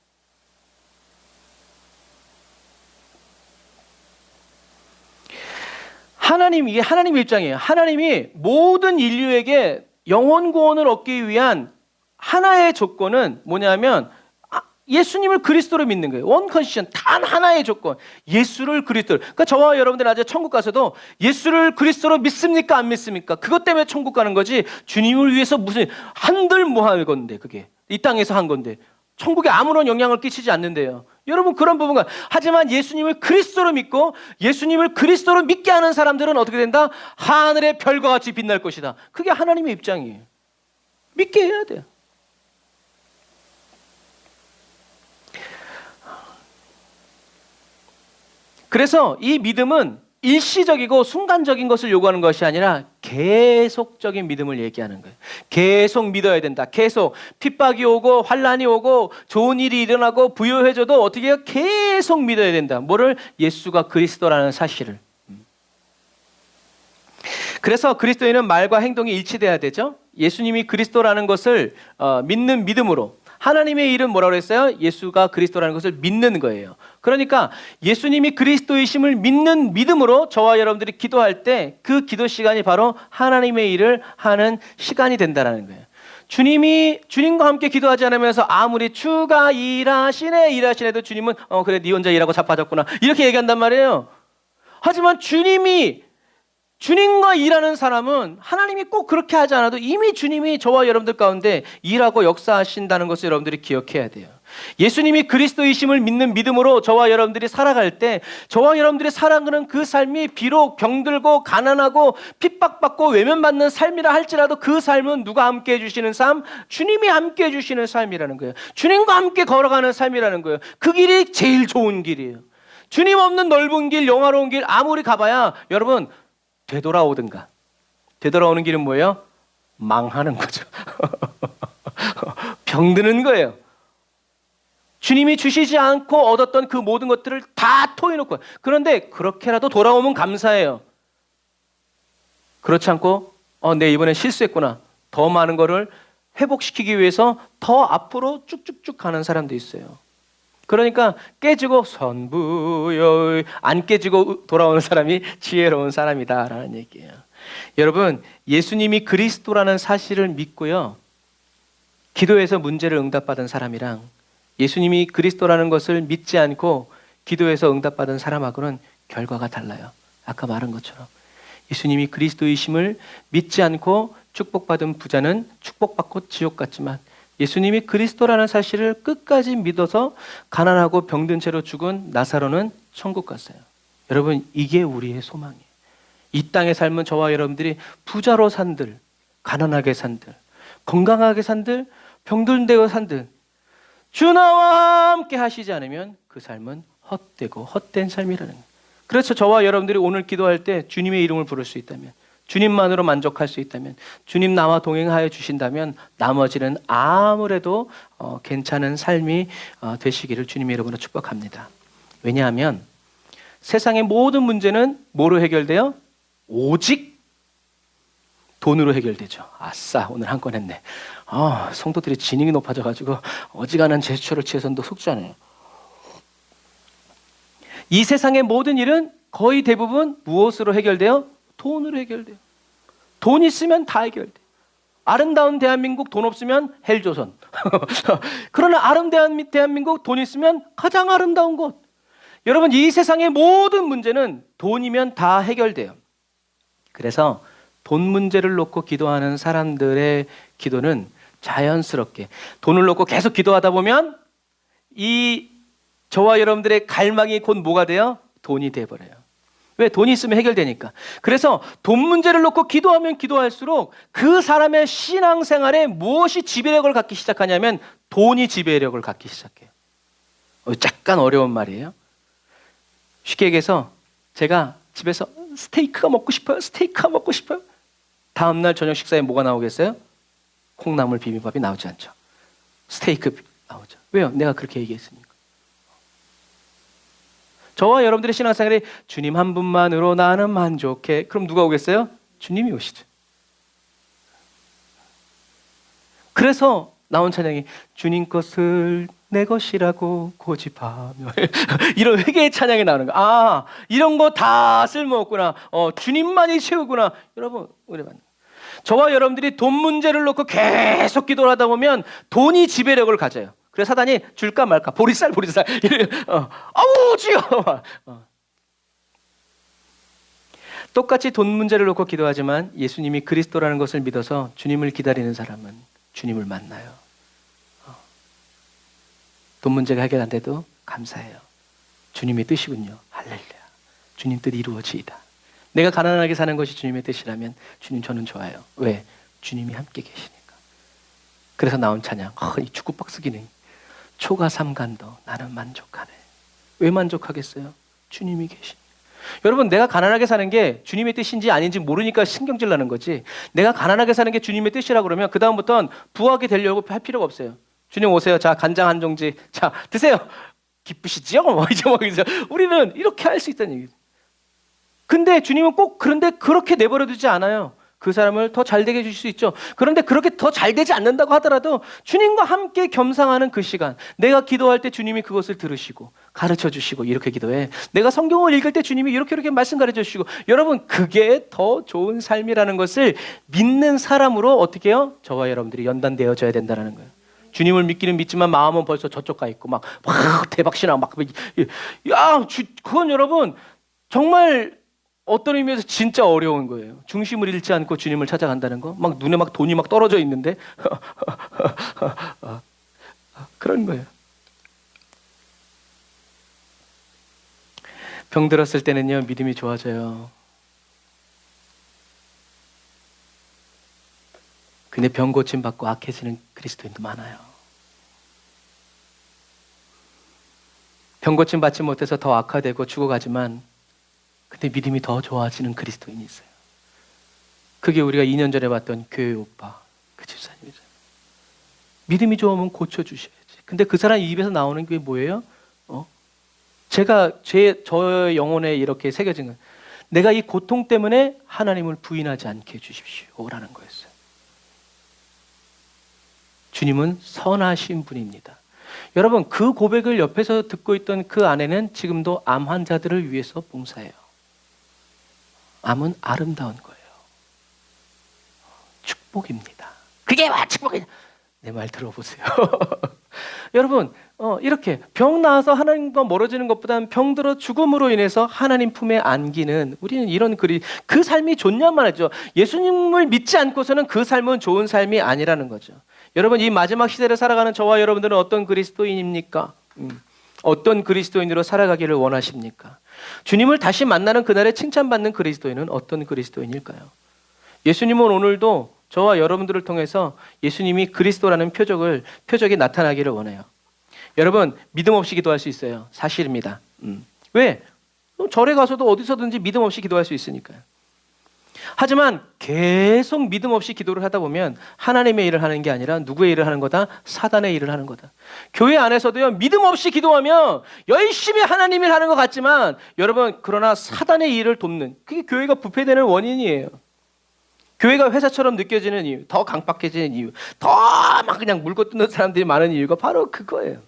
이게 하나님의 입장이에요. 하나님이 모든 인류에게 영혼 구원을 얻기 위한 하나의 조건은 뭐냐면 예수님을 그리스도로 믿는 거예요. 원 컨디션, 단 하나의 조건. 예수를 그리스도로. 그러니까 저와 여러분들 나중에 천국 가서도 예수를 그리스도로 믿습니까? 안 믿습니까? 그것 때문에 천국 가는 거지. 주님을 위해서 무슨 한들 뭐 할 건데, 그게. 이 땅에서 한 건데. 천국에 아무런 영향을 끼치지 않는데요. 여러분, 그런 부분과 하지만 예수님을 그리스도로 믿고 예수님을 그리스도로 믿게 하는 사람들은 어떻게 된다? 하늘의 별과 같이 빛날 것이다. 그게 하나님의 입장이에요. 믿게 해야 돼요. 그래서 이 믿음은 일시적이고 순간적인 것을 요구하는 것이 아니라 계속적인 믿음을 얘기하는 거예요. 계속 믿어야 된다. 계속 핍박이 오고 환난이 오고 좋은 일이 일어나고 부여해져도 어떻게 해요? 계속 믿어야 된다. 뭐를? 예수가 그리스도라는 사실을. 그래서 그리스도인은 말과 행동이 일치돼야 되죠. 예수님이 그리스도라는 것을 믿는 믿음으로. 하나님의 일은 뭐라고 했어요? 예수가 그리스도라는 것을 믿는 거예요. 그러니까 예수님이 그리스도이심을 믿는 믿음으로 저와 여러분들이 기도할 때 그 기도 시간이 바로 하나님의 일을 하는 시간이 된다는 거예요. 주님과 함께 기도하지 않으면서 아무리 주가 일하시네도 주님은 그래 네 혼자 일하고 자빠졌구나 이렇게 얘기한단 말이에요. 하지만 주님과 일하는 사람은 하나님이 꼭 그렇게 하지 않아도 이미 주님이 저와 여러분들 가운데 일하고 역사하신다는 것을 여러분들이 기억해야 돼요. 예수님이 그리스도이심을 믿는 믿음으로 저와 여러분들이 살아갈 때 저와 여러분들이 살아가는 그 삶이 비록 병들고 가난하고 핍박받고 외면받는 삶이라 할지라도 그 삶은 누가 함께 해주시는 삶? 주님이 함께 해주시는 삶이라는 거예요. 주님과 함께 걸어가는 삶이라는 거예요. 그 길이 제일 좋은 길이에요. 주님 없는 넓은 길, 영화로운 길 아무리 가봐야 여러분 되돌아오든가. 되돌아오는 길은 뭐예요? 망하는 거죠. 병드는 거예요. 주님이 주시지 않고 얻었던 그 모든 것들을 다 토해놓고. 그런데 그렇게라도 돌아오면 감사해요. 그렇지 않고 내 이번엔 실수했구나. 더 많은 거를 회복시키기 위해서 더 앞으로 쭉쭉쭉 가는 사람도 있어요. 그러니까 깨지고 선부여 안 깨지고 돌아오는 사람이 지혜로운 사람이다라는 얘기예요. 여러분, 예수님이 그리스도라는 사실을 믿고요, 기도에서 문제를 응답받은 사람이랑 예수님이 그리스도라는 것을 믿지 않고 기도에서 응답받은 사람하고는 결과가 달라요. 아까 말한 것처럼 예수님이 그리스도이심을 믿지 않고 축복받은 부자는 축복받고 지옥 갔지만, 예수님이 그리스도라는 사실을 끝까지 믿어서 가난하고 병든 채로 죽은 나사로는 천국 갔어요. 여러분, 이게 우리의 소망이에요. 이 땅에 삶은 저와 여러분들이 부자로 산들, 가난하게 산들, 건강하게 산들, 병든 데어 산들, 주 나와 함께 하시지 않으면 그 삶은 헛되고 헛된 삶이라는 거예요. 그래서 저와 여러분들이 오늘 기도할 때 주님의 이름을 부를 수 있다면, 주님만으로 만족할 수 있다면, 주님 나와 동행하여 주신다면 나머지는 아무래도 괜찮은 삶이 되시기를 주님의 이름으로 축복합니다. 왜냐하면 세상의 모든 문제는 뭐로 해결돼요? 오직 돈으로 해결되죠. 아싸, 오늘 한 건 했네. 성도들이 지능이 높아져가지고 어지간한 제스처를 취해서도 속잖아요. 이 세상의 모든 일은 거의 대부분 무엇으로 해결돼요? 돈으로 해결돼요. 돈 있으면 다 해결돼요. 아름다운 대한민국 돈 없으면 헬조선. 그러나 아름다운 대한민국 돈 있으면 가장 아름다운 곳. 여러분, 이 세상의 모든 문제는 돈이면 다 해결돼요. 그래서 돈 문제를 놓고 기도하는 사람들의 기도는 자연스럽게, 돈을 놓고 계속 기도하다 보면 저와 여러분들의 갈망이 곧 뭐가 돼요? 돈이 돼버려요. 왜? 돈이 있으면 해결되니까. 그래서 돈 문제를 놓고 기도하면 기도할수록 그 사람의 신앙생활에 무엇이 지배력을 갖기 시작하냐면 돈이 지배력을 갖기 시작해요. 약간 어려운 말이에요. 쉽게 얘기해서 제가 집에서 스테이크가 먹고 싶어요. 다음날 저녁 식사에 뭐가 나오겠어요? 콩나물 비빔밥이 나오지 않죠. 스테이크 나오죠. 왜요? 내가 그렇게 얘기했으니까. 저와 여러분들의 신앙생활에 주님 한 분만으로 나는 만족해. 그럼 누가 오겠어요? 주님이 오시죠. 그래서 나온 찬양이 주님 것을 내 것이라고 고집하며 이런 회개의 찬양이 나오는 거야. 이런 거 다 쓸모없구나. 주님만이 최고구나. 여러분, 우리 만 저와 여러분들이 돈 문제를 놓고 계속 기도를 하다 보면 돈이 지배력을 가져요. 그래서 사단이 줄까 말까, 보리쌀 아우 주여. 똑같이 돈 문제를 놓고 기도하지만 예수님이 그리스도라는 것을 믿어서 주님을 기다리는 사람은 주님을 만나요. 돈 문제가 해결 안 돼도 감사해요. 주님의 뜻이군요. 할렐루야. 주님 뜻 이루어지이다. 내가 가난하게 사는 것이 주님의 뜻이라면 주님 저는 좋아요. 왜? 주님이 함께 계시니까. 그래서 나온 찬양, 이 주구박스 기능. 초가 삼간도 나는 만족하네. 왜 만족하겠어요? 주님이 계시니까. 여러분, 내가 가난하게 사는 게 주님의 뜻인지 아닌지 모르니까 신경질 나는 거지, 내가 가난하게 사는 게 주님의 뜻이라고 그러면 그 다음부터는 부하게 되려고 할 필요가 없어요. 주님 오세요. 자, 간장 한 종지. 자, 드세요. 기쁘시지요? 이제 우리는 이렇게 할 수 있다는 얘기죠. 근데 주님은 꼭 그런데 그렇게 내버려 두지 않아요. 그 사람을 더 잘 되게 해줄 수 있죠. 그런데 그렇게 더 잘 되지 않는다고 하더라도 주님과 함께 겸상하는 그 시간, 내가 기도할 때 주님이 그것을 들으시고 가르쳐 주시고 이렇게 기도해. 내가 성경을 읽을 때 주님이 이렇게 말씀 가르쳐 주시고, 여러분, 그게 더 좋은 삶이라는 것을 믿는 사람으로 어떻게 해요? 저와 여러분들이 연단되어져야 된다는 거예요. 주님을 믿기는 믿지만 마음은 벌써 저쪽 가 있고 막 대박신앙 그건 여러분 정말 어떤 의미에서 진짜 어려운 거예요. 중심을 잃지 않고 주님을 찾아간다는 거, 막 눈에 막 돈이 막 떨어져 있는데 그런 거예요. 병 들었을 때는요, 믿음이 좋아져요. 근데 병 고침 받고 악해지는 그리스도인도 많아요. 병 고침 받지 못해서 더 악화되고 죽어가지만 근데 믿음이 더 좋아지는 그리스도인이 있어요. 그게 우리가 2년 전에 봤던 교회 오빠, 그 집사님이죠. 믿음이 좋으면 고쳐주셔야지. 근데 그 사람 입에서 나오는 게 뭐예요? 저의 영혼에 이렇게 새겨진 건, 내가 이 고통 때문에 하나님을 부인하지 않게 해주십시오라는 거였어요. 주님은 선하신 분입니다. 여러분, 그 고백을 옆에서 듣고 있던 그 아내는 지금도 암 환자들을 위해서 봉사해요. 암은 아름다운 거예요. 축복입니다. 그게 와 축복이냐? 내 말 들어보세요. 여러분 이렇게 병 나아서 하나님과 멀어지는 것보다는 병들어 죽음으로 인해서 하나님 품에 안기는 우리는 이런 그 삶이 좋냔 말이죠. 예수님을 믿지 않고서는 그 삶은 좋은 삶이 아니라는 거죠. 여러분 이 마지막 시대를 살아가는 저와 여러분들은 어떤 그리스도인입니까? 어떤 그리스도인으로 살아가기를 원하십니까? 주님을 다시 만나는 그날에 칭찬받는 그리스도인은 어떤 그리스도인일까요? 예수님은 오늘도 저와 여러분들을 통해서 예수님이 그리스도라는 표적이 나타나기를 원해요. 여러분 믿음 없이 기도할 수 있어요. 사실입니다. 왜? 절에 가서도 어디서든지 믿음 없이 기도할 수 있으니까요. 하지만 계속 믿음 없이 기도를 하다 보면 하나님의 일을 하는 게 아니라 누구의 일을 하는 거다? 사단의 일을 하는 거다. 교회 안에서도요 믿음 없이 기도하면 열심히 하나님 일 하는 것 같지만 여러분 그러나 사단의 일을 돕는 그게 교회가 부패되는 원인이에요. 교회가 회사처럼 느껴지는 이유, 더 강박해지는 이유, 더 막 그냥 물고 뜯는 사람들이 많은 이유가 바로 그거예요.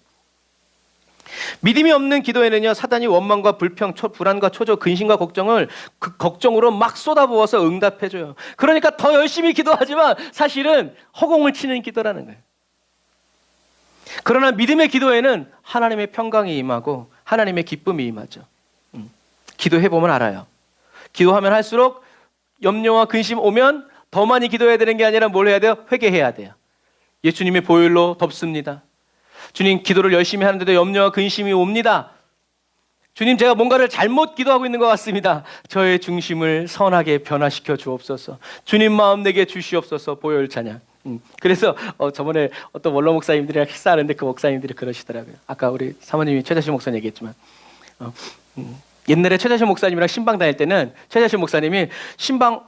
믿음이 없는 기도에는요 사단이 원망과 불평, 불안과 초조, 근심과 걱정을 그 걱정으로 막 쏟아부어서 응답해줘요. 그러니까 더 열심히 기도하지만 사실은 허공을 치는 기도라는 거예요. 그러나 믿음의 기도에는 하나님의 평강이 임하고 하나님의 기쁨이 임하죠. 기도해보면 알아요. 기도하면 할수록 염려와 근심 오면 더 많이 기도해야 되는 게 아니라 뭘 해야 돼요? 회개해야 돼요. 예수님의 보혈로 덮습니다. 주님 기도를 열심히 하는데도 염려와 근심이 옵니다. 주님 제가 뭔가를 잘못 기도하고 있는 것 같습니다. 저의 중심을 선하게 변화시켜 주옵소서. 주님 마음 내게 주시옵소서. 보혈 찬양. 그래서 저번에 어떤 원로 목사님들이랑 식사하는데 그 목사님들이 그러시더라고요. 아까 우리 사모님이 최자신 목사님 얘기했지만 옛날에 최자신 목사님이랑 신방 다닐 때는 최자신 목사님이 신방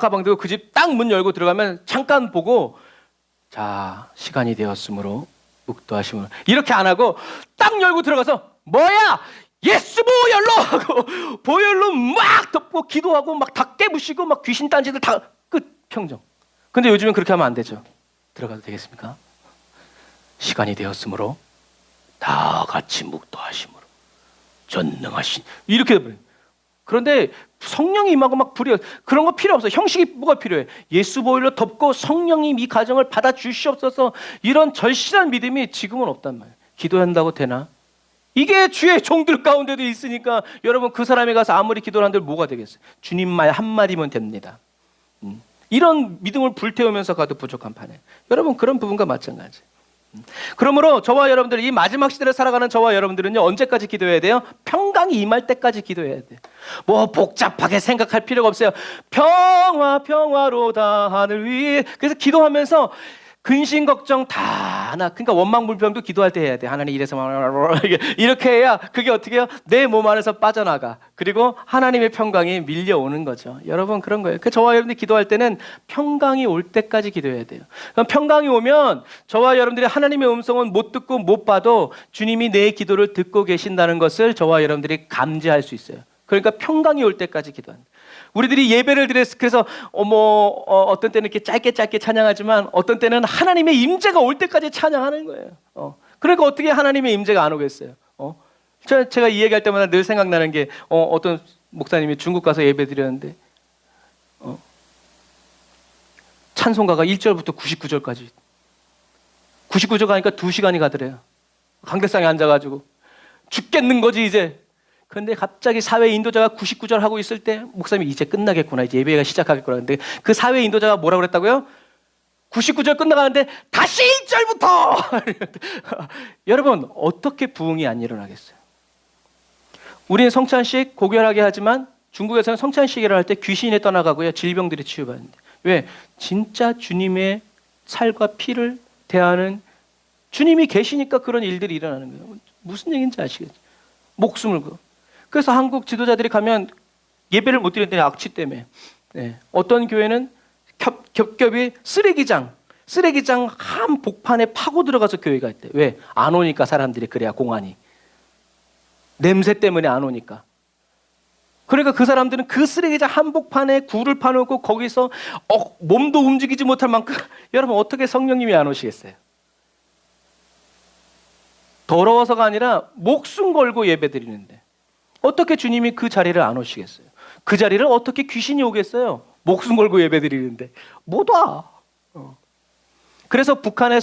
가방 들고 그 집 딱 문 열고 들어가면 잠깐 보고 자 시간이 되었으므로 묵도하심으로 이렇게 안 하고 딱 열고 들어가서 뭐야 예수 보혈로 하고 보혈로 막 덮고 기도하고 막 다 깨부시고 막 귀신 딴지들 다 끝 평정. 근데 요즘은 그렇게 하면 안 되죠. 들어가도 되겠습니까? 시간이 되었으므로 다 같이 묵도하심으로 전능하신 이렇게 돼버려요. 그런데 성령이 임하고 막 불이 그런 거 필요 없어. 형식이 뭐가 필요해? 예수 보혈로 덮고 성령님 이 가정을 받아 주시옵소서. 이런 절실한 믿음이 지금은 없단 말이에요. 기도한다고 되나? 이게 주의 종들 가운데도 있으니까 여러분 그 사람이 가서 아무리 기도를 한들 뭐가 되겠어요? 주님 말 한마디면 됩니다. 이런 믿음을 불태우면서 가도 부족한 판에 여러분 그런 부분과 마찬가지. 그러므로 저와 여러분들 이 마지막 시대를 살아가는 저와 여러분들은요 언제까지 기도해야 돼요? 평강이 임할 때까지 기도해야 돼요. 뭐 복잡하게 생각할 필요가 없어요. 평화로다 하늘 위에. 그래서 기도하면서 근심 걱정 다 하나. 그러니까 원망불평도 기도할 때 해야 돼. 하나님 이래서 이렇게 해야 그게 어떻게 해요? 내 몸 안에서 빠져나가. 그리고 하나님의 평강이 밀려오는 거죠. 여러분 그런 거예요. 그 저와 여러분들이 기도할 때는 평강이 올 때까지 기도해야 돼요. 그럼 평강이 오면 저와 여러분들이 하나님의 음성은 못 듣고 못 봐도 주님이 내 기도를 듣고 계신다는 것을 저와 여러분들이 감지할 수 있어요. 그러니까 평강이 올 때까지 기도합니다. 우리들이 예배를 드려서 그래서 어떤 때는 이렇게 짧게 찬양하지만 어떤 때는 하나님의 임재가 올 때까지 찬양하는 거예요. 그러니까 어떻게 하나님의 임재가 안 오겠어요? 제가 이 얘기할 때마다 늘 생각나는 게 어떤 목사님이 중국 가서 예배 드렸는데 찬송가가 1절부터 99절까지 99절 가니까 2시간이 가더래요. 강대상에 앉아가지고 죽겠는 거지 이제. 그런데 갑자기 사회 인도자가 99절 하고 있을 때 목사님이 이제 끝나겠구나, 이제 예배가 시작하겠구나. 근데 그 사회 인도자가 뭐라고 그랬다고요? 99절 끝나가는데 다시 1절부터 여러분 어떻게 부흥이 안 일어나겠어요? 우리는 성찬식 고결하게 하지만 중국에서는 성찬식이라 할 때 귀신이 떠나가고요 질병들이 치유받는데 왜? 진짜 주님의 살과 피를 대하는 주님이 계시니까 그런 일들이 일어나는 거예요. 무슨 얘기인지 아시겠죠? 목숨을 거. 그래서 한국 지도자들이 가면 예배를 못 드리는데 악취 때문에 어떤 교회는 겹겹이 쓰레기장 한복판에 파고 들어가서 교회가 있대. 왜? 안 오니까 사람들이. 그래야 공안이 냄새 때문에 안 오니까. 그러니까 그 사람들은 그 쓰레기장 한복판에 굴을 파놓고 거기서 몸도 움직이지 못할 만큼 여러분 어떻게 성령님이 안 오시겠어요? 더러워서가 아니라 목숨 걸고 예배 드리는데 어떻게 주님이 그 자리를 안 오시겠어요? 그 자리를 어떻게 귀신이 오겠어요? 목숨 걸고 예배드리는데 못 와. 그래서 북한의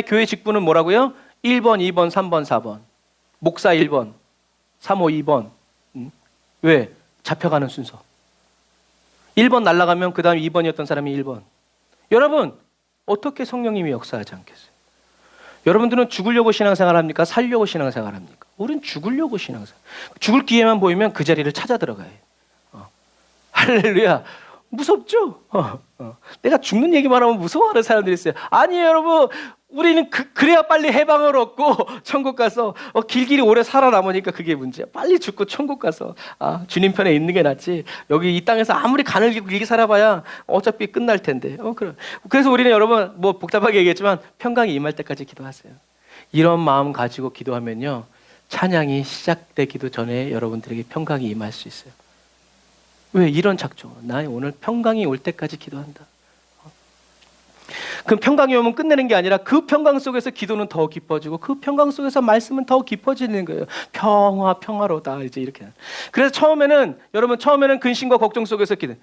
교회 직분은 뭐라고요? 1번, 2번, 3번, 4번. 목사 1번, 사모 2번. 왜? 잡혀가는 순서. 1번 날아가면 그 다음 2번이었던 사람이 1번. 여러분, 어떻게 성령님이 역사하지 않겠어요? 여러분들은 죽으려고 신앙생활 합니까? 살려고 신앙생활 합니까? 우린 죽으려고 신앙생활. 죽을 기회만 보이면 그 자리를 찾아 들어가요. 할렐루야. 무섭죠? 내가 죽는 얘기만 하면 무서워하는 사람들이 있어요. 아니에요, 여러분. 우리는 그래야 빨리 해방을 얻고 천국 가서 길길이 오래 살아남으니까 그게 문제야. 빨리 죽고 천국 가서 주님 편에 있는 게 낫지. 여기 이 땅에서 아무리 가늘게 길게 살아봐야 어차피 끝날 텐데. 그래서 우리는 여러분 뭐 복잡하게 얘기했지만 평강이 임할 때까지 기도하세요. 이런 마음 가지고 기도하면요, 찬양이 시작되기도 전에 여러분들에게 평강이 임할 수 있어요. 왜? 이런 작정. 나 오늘 평강이 올 때까지 기도한다. 그 평강이 오면 끝내는 게 아니라 그 평강 속에서 기도는 더 깊어지고 그 평강 속에서 말씀은 더 깊어지는 거예요. 평화로다 이제 이렇게. 그래서 처음에는 근심과 걱정 속에서 기도.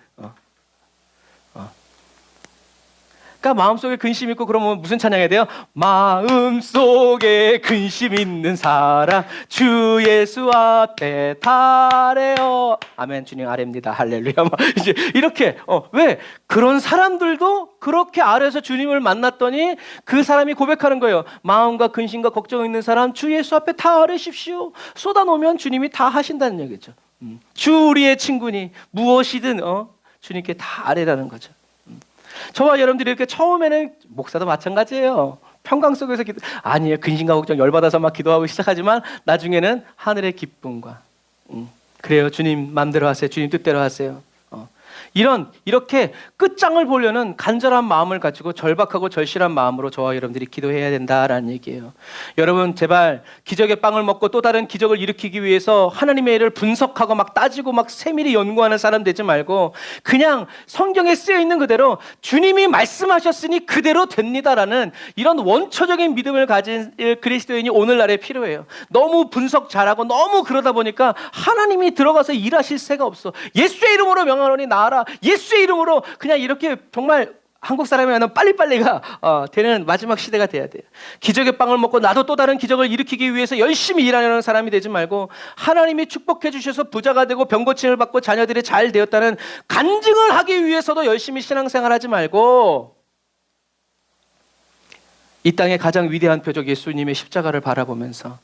그러니까 마음속에 근심 있고 그러면 무슨 찬양해야 돼요? 마음속에 근심 있는 사람 주 예수 앞에 달래요. 아멘. 주님 아래입니다. 할렐루야. 이제 이렇게 왜? 그런 사람들도 그렇게 아래에서 주님을 만났더니 그 사람이 고백하는 거예요. 마음과 근심과 걱정 있는 사람 주 예수 앞에 달으십시오. 쏟아놓으면 주님이 다 하신다는 얘기죠. 주 우리의 친구니 무엇이든 주님께 다 아뢰라는 거죠. 저와 여러분들이 이렇게 처음에는 목사도 마찬가지예요. 평강 속에서 아니에요. 근심과 걱정 열받아서 막 기도하고 시작하지만 나중에는 하늘의 기쁨과 그래요. 주님 마음대로 하세요. 주님 뜻대로 하세요. 이렇게 끝장을 보려는 간절한 마음을 가지고 절박하고 절실한 마음으로 저와 여러분들이 기도해야 된다라는 얘기예요. 여러분 제발 기적의 빵을 먹고 또 다른 기적을 일으키기 위해서 하나님의 일을 분석하고 막 따지고 막 세밀히 연구하는 사람 되지 말고 그냥 성경에 쓰여 있는 그대로 주님이 말씀하셨으니 그대로 됩니다라는 이런 원초적인 믿음을 가진 그리스도인이 오늘날에 필요해요. 너무 분석 잘하고 너무 그러다 보니까 하나님이 들어가서 일하실 새가 없어. 예수의 이름으로 명하노니 나아라. 예수의 이름으로 그냥 이렇게 정말 한국 사람이 하는 빨리빨리가 되는 마지막 시대가 돼야 돼요. 기적의 빵을 먹고 나도 또 다른 기적을 일으키기 위해서 열심히 일하려는 사람이 되지 말고 하나님이 축복해 주셔서 부자가 되고 병 고침을 받고 자녀들이 잘 되었다는 간증을 하기 위해서도 열심히 신앙생활하지 말고 이 땅의 가장 위대한 표적 예수님의 십자가를 바라보면서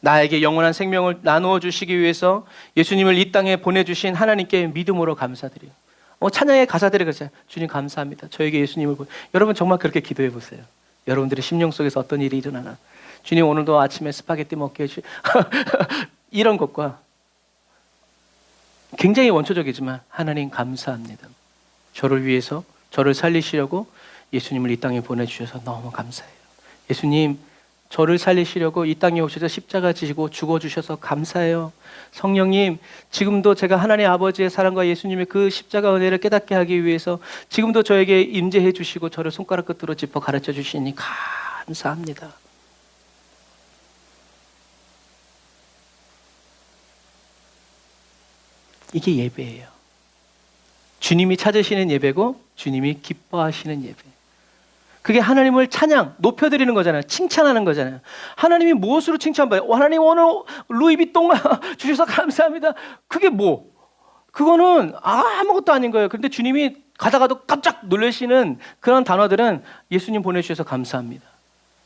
나에게 영원한 생명을 나누어 주시기 위해서 예수님을 이 땅에 보내주신 하나님께 믿음으로 감사드려요. 찬양의 가사들이 그러잖아요. 주님 감사합니다. 저에게 예수님을 여러분 정말 그렇게 기도해 보세요. 여러분들의 심령 속에서 어떤 일이 일어나나. 주님 오늘도 아침에 스파게티 먹게 해주 이런 것과 굉장히 원초적이지만 하나님 감사합니다. 저를 위해서 저를 살리시려고 예수님을 이 땅에 보내주셔서 너무 감사해요. 예수님 저를 살리시려고 이 땅에 오셔서 십자가 지시고 죽어주셔서 감사해요. 성령님 지금도 제가 하나님 아버지의 사랑과 예수님의 그 십자가 은혜를 깨닫게 하기 위해서 지금도 저에게 임재해 주시고 저를 손가락 끝으로 짚어 가르쳐 주시니 감사합니다. 이게 예배예요. 주님이 찾으시는 예배고 주님이 기뻐하시는 예배. 그게 하나님을 찬양, 높여드리는 거잖아요. 칭찬하는 거잖아요. 하나님이 무엇으로 칭찬받아요? 하나님 오늘 루이비통 주셔서 감사합니다. 그게 뭐? 그거는 아무것도 아닌 거예요. 그런데 주님이 가다가도 깜짝 놀라시는 그런 단어들은 예수님 보내주셔서 감사합니다.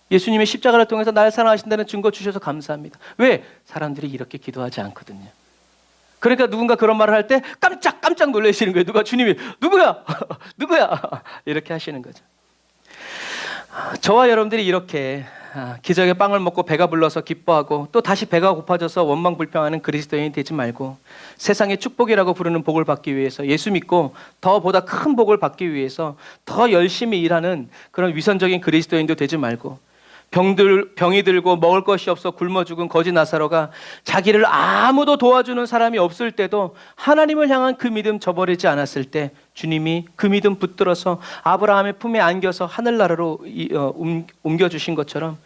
예수님의 십자가를 통해서 날 사랑하신다는 증거 주셔서 감사합니다. 왜? 사람들이 이렇게 기도하지 않거든요. 그러니까 누군가 그런 말을 할 때 깜짝 놀라시는 거예요. 주님이 누구야? 이렇게 하시는 거죠. 저와 여러분들이 이렇게 기적의 빵을 먹고 배가 불러서 기뻐하고 또 다시 배가 고파져서 원망불평하는 그리스도인이 되지 말고 세상의 축복이라고 부르는 복을 받기 위해서 예수 믿고 더 보다 큰 복을 받기 위해서 더 열심히 일하는 그런 위선적인 그리스도인도 되지 말고 병이 들고 먹을 것이 없어 굶어 죽은 거지 나사로가 자기를 아무도 도와주는 사람이 없을 때도 하나님을 향한 그 믿음 저버리지 않았을 때 주님이 그 믿음 붙들어서 아브라함의 품에 안겨서 하늘나라로 옮겨주신 것처럼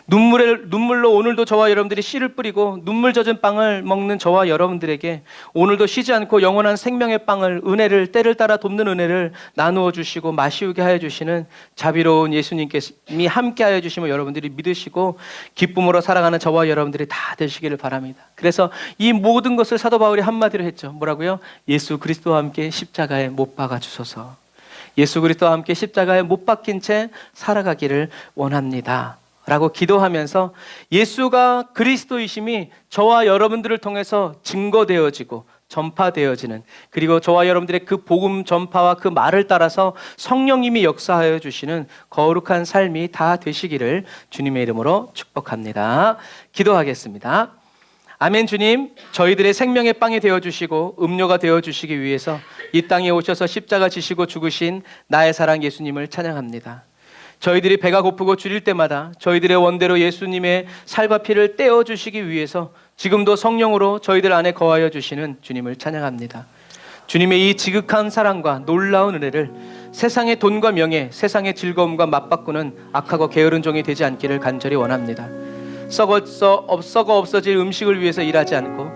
눈물로 오늘도 저와 여러분들이 씨를 뿌리고 눈물 젖은 빵을 먹는 저와 여러분들에게 오늘도 쉬지 않고 영원한 생명의 빵을, 은혜를, 때를 따라 돕는 은혜를 나누어 주시고 마시우게 하여 주시는 자비로운 예수님이 함께 하여 주심을 여러분들이 믿으시고 기쁨으로 살아가는 저와 여러분들이 다 되시기를 바랍니다. 그래서 이 모든 것을 사도 바울이 한마디로 했죠. 뭐라고요? 예수 그리스도와 함께 십자가에 못 박아 주소서. 예수 그리스도와 함께 십자가에 못 박힌 채 살아가기를 원합니다 라고 기도하면서 예수가 그리스도이심이 저와 여러분들을 통해서 증거되어지고 전파되어지는, 그리고 저와 여러분들의 그 복음 전파와 그 말을 따라서 성령님이 역사하여 주시는 거룩한 삶이 다 되시기를 주님의 이름으로 축복합니다. 기도하겠습니다. 아멘. 주님, 저희들의 생명의 빵이 되어주시고 음료가 되어주시기 위해서 이 땅에 오셔서 십자가 지시고 죽으신 나의 사랑 예수님을 찬양합니다. 저희들이 배가 고프고 줄일 때마다 저희들의 원대로 예수님의 살과 피를 떼어주시기 위해서 지금도 성령으로 저희들 안에 거하여 주시는 주님을 찬양합니다. 주님의 이 지극한 사랑과 놀라운 은혜를 세상의 돈과 명예, 세상의 즐거움과 맞바꾸는 악하고 게으른 종이 되지 않기를 간절히 원합니다. 썩어 없어질 음식을 위해서 일하지 않고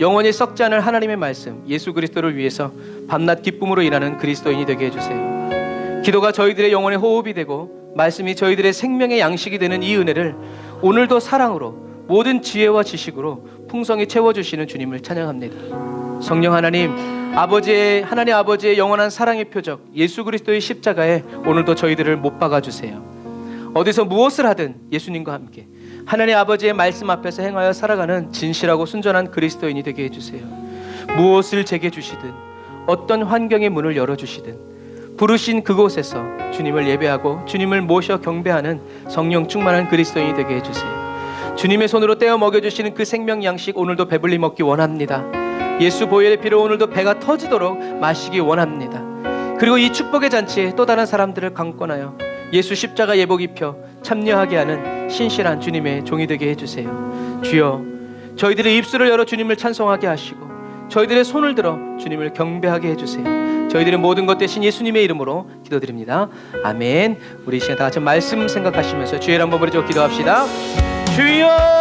영원히 썩지 않을 하나님의 말씀, 예수 그리스도를 위해서 밤낮 기쁨으로 일하는 그리스도인이 되게 해주세요. 기도가 저희들의 영혼의 호흡이 되고 말씀이 저희들의 생명의 양식이 되는 이 은혜를 오늘도 사랑으로 모든 지혜와 지식으로 풍성히 채워주시는 주님을 찬양합니다. 성령 하나님, 하나님 아버지의 영원한 사랑의 표적 예수 그리스도의 십자가에 오늘도 저희들을 못 박아주세요. 어디서 무엇을 하든 예수님과 함께 하나님 아버지의 말씀 앞에서 행하여 살아가는 진실하고 순전한 그리스도인이 되게 해주세요. 무엇을 제게 주시든 어떤 환경의 문을 열어주시든 부르신 그곳에서 주님을 예배하고 주님을 모셔 경배하는 성령 충만한 그리스도인이 되게 해주세요. 주님의 손으로 떼어 먹여주시는 그 생명 양식 오늘도 배불리 먹기 원합니다. 예수 보혈의 피로 오늘도 배가 터지도록 마시기 원합니다. 그리고 이 축복의 잔치에 또 다른 사람들을 강권하여 예수 십자가 예복 입혀 참여하게 하는 신실한 주님의 종이 되게 해주세요. 주여, 저희들의 입술을 열어 주님을 찬송하게 하시고 저희들의 손을 들어 주님을 경배하게 해주세요. 저희들의 모든 것 대신 예수님의 이름으로 기도드립니다. 아멘. 우리 이 시간 다 같이 말씀 생각하시면서 주의 한번 부르짖고 기도합시다. 주여,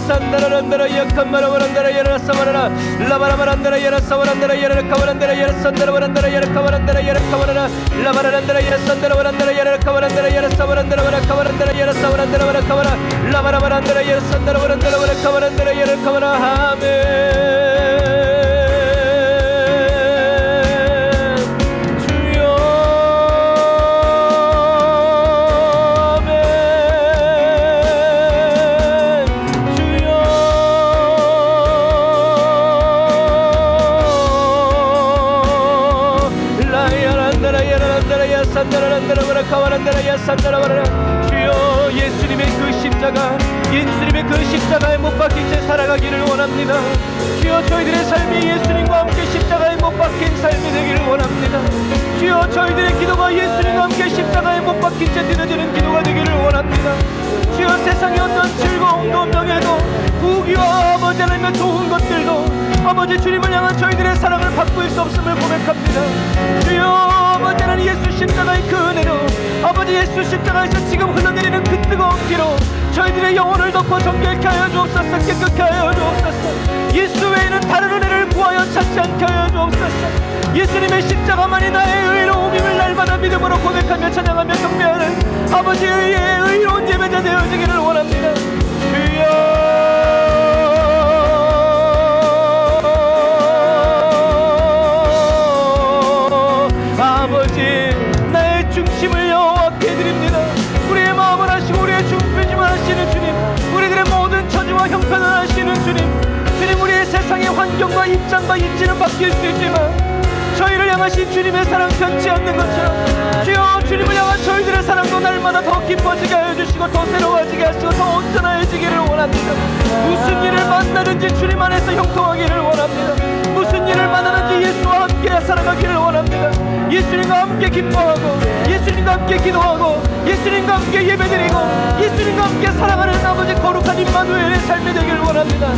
산다라란다라 약간마라바란다라 야라사바라라 라바라바란다라 야라사바란다라 야라카바란다라 야라산다라바란다라 야라카바란다라 야라카바라라 라바라란다라 야라산다라바란다라 야라카바란다라 야라사바란다라 야라카바란다라 야라사바란다라 야라카바라 라바라바란다라 야라산다라바란다라 야라카바란다라 야라카바라. 아멘. 주여, 예수님의 그 십자가, 예수님의 그 십자가에 못 박힌 채 살아가기를 원합니다. 주여, 저희들의 삶이 예수님과 함께 십자가에 못 박힌 삶이 되기를 원합니다. 주여, 저희들의 기도가 예수님과 함께 십자가에 못 박힌 채 드려지는 기도가 되기를 원합니다. 주여, 세상의 어떤 즐거움도 명예도 부귀와 아버지 하나님의 좋은 것들도 아버지 주님을 향한 저희들의 사랑을 바꿀 수 없음을 고백합니다. 주여, 아버지 하나님 예수 십자가의 그 은혜로 아버지 예수 십자가에서 지금 흘러내리는 그 뜨거운 피로 저희들의 영혼을 덮어 정결케 하여 주옵소서. 깨끗게 하여 주옵소서. 예수 외에는 다른 은혜를 구하여 찾지 않게 하여 주옵소서. 예수님의 십자가만이 나의 의로움임을 날마다 믿음으로 고백하며 찬양하며 경배하는 아버지의 의로운 예배자 되어지기를 원합니다. 주여, 중심을 여호와께 드립니다. 우리의 마음을 하시고 우리의 중심을 하시는 주님, 우리들의 모든 처지와 형편을 하시는 주님, 주님, 우리의 세상의 환경과 입장과 입지는 바뀔 수 있지만 저희를 향하신 주님의 사랑 변치 않는 것처럼 주여, 주님을 향한 저희들의 사랑도 날마다 더 깊어지게 하여 주시고 더 새로워지게 하시고 더 온전해지기를 원합니다. 무슨 일을 만나든지 주님 안에서 형통하기를 원합니다. 무슨 일을 만나든지 예수와 함께 살아가기를 원합니다. 예수님과 함께 기뻐하고 예수님과 함께 기도하고 예수님과 함께 예배드리고 예수님과 함께 사랑하는 아버지 거룩한 임마누엘의 삶이 되길 원합니다.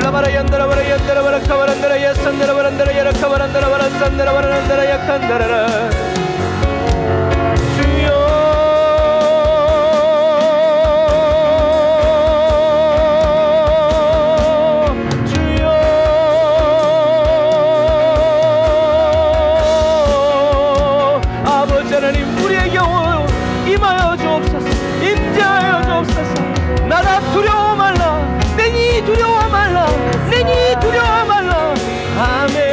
라바라 얀다라바라 얀다라바라 카바란다라 야산다라바란다라 야라카바란다라바라 산다라바란다라 약한다라라. 주여 임하여 주옵소서. 임재하여 주옵소서. 나라 두려워 말라. 내니 두려워 말라. 내니 두려워 말라. 아멘.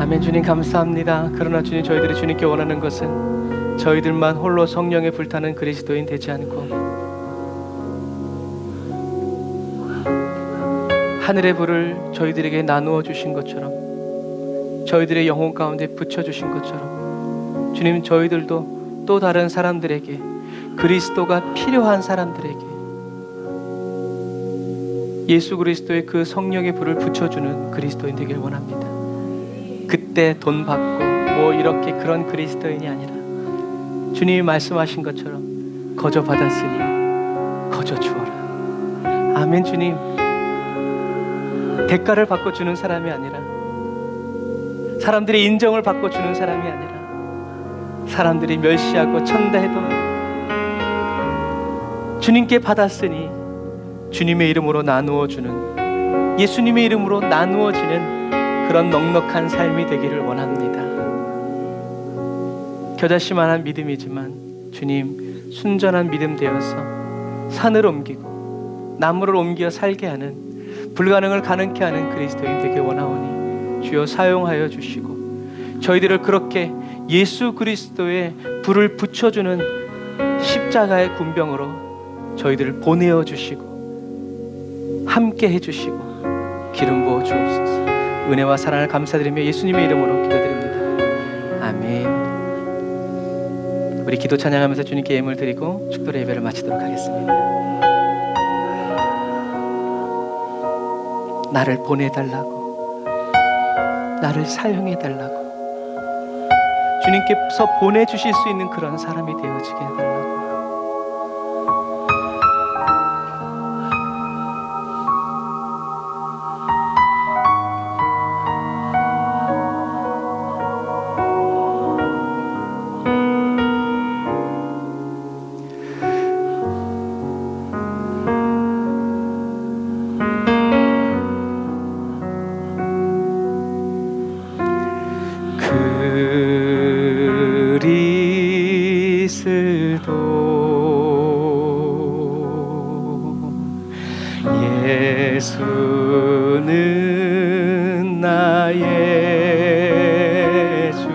아멘. 주님 감사합니다. 그러나 주님, 저희들이 주님께 원하는 것은 저희들만 홀로 성령에 불타는 그리스도인 되지 않고 하늘의 불을 저희들에게 나누어 주신 것처럼, 저희들의 영혼 가운데 붙여주신 것처럼, 주님, 저희들도 또 다른 사람들에게, 그리스도가 필요한 사람들에게 예수 그리스도의 그 성령의 불을 붙여주는 그리스도인 되길 원합니다. 그때 돈 받고 뭐 이렇게 그런 그리스도인이 아니라 주님이 말씀하신 것처럼 거저 받았으니 거저 주어라. 아멘. 주님, 대가를 받고 주는 사람이 아니라, 사람들의 인정을 받고 주는 사람이 아니라, 사람들이 멸시하고 천대해도 주님께 받았으니 주님의 이름으로 나누어 주는, 예수님의 이름으로 나누어지는 그런 넉넉한 삶이 되기를 원합니다. 겨자씨만한 믿음이지만 주님, 순전한 믿음 되어서 산을 옮기고 나무를 옮겨 살게 하는, 불가능을 가능케 하는 그리스도인 되길 원하오니 주여 사용하여 주시고, 저희들을 그렇게 예수 그리스도의 불을 붙여주는 십자가의 군병으로 저희들을 보내어 주시고 함께 해주시고 기름 부어 주옵소서. 은혜와 사랑을 감사드리며 예수님의 이름으로 기도드립니다. 아멘. 우리 기도 찬양하면서 주님께 예물 드리고 축도의 예배를 마치도록 하겠습니다. 나를 보내달라고, 나를 사용해달라고, 주님께서 보내주실 수 있는 그런 사람이 되어지게 해달라고. 예수는 나의 주,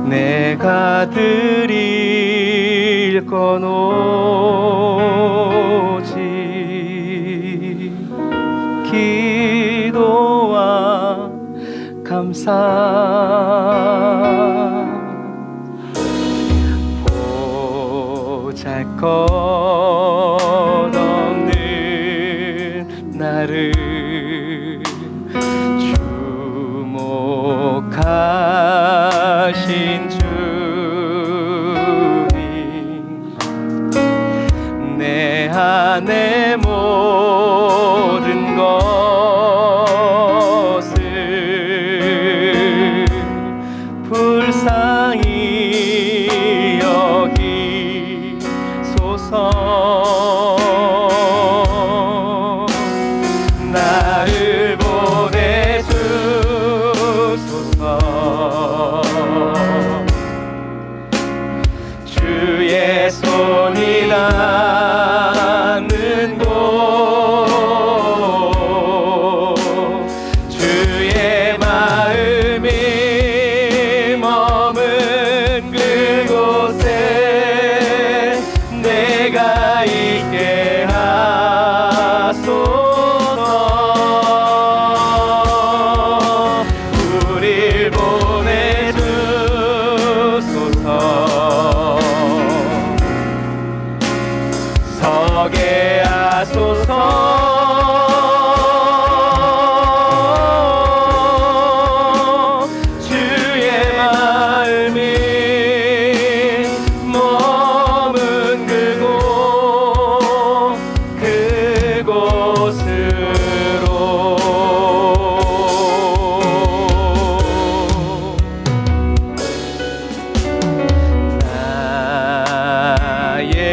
내가 드릴 건 오직 기도와 감사. 끝없는 나를 주목하신 주님, 내 안에 모든 것을 불쌍히 여기소서. 나를 보내주소서. 주의 손이 닿는 곳, 주의 마음이 머문 그곳에 내가 있게 하소서. 우릴 보내주소서. 서게 하소서. 주의 마음이 머문 그곳으로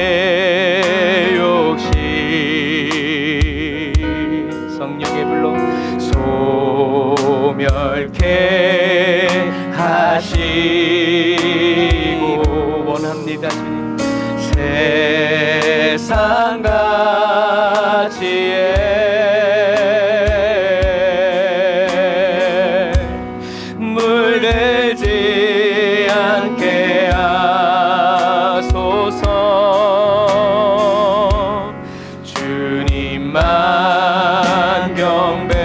나의 욕심 성령의 불로 소멸케 하시고 원합니다. 주님, 세상 가치에 물들지 않게 하소서. 주님만 경배하리.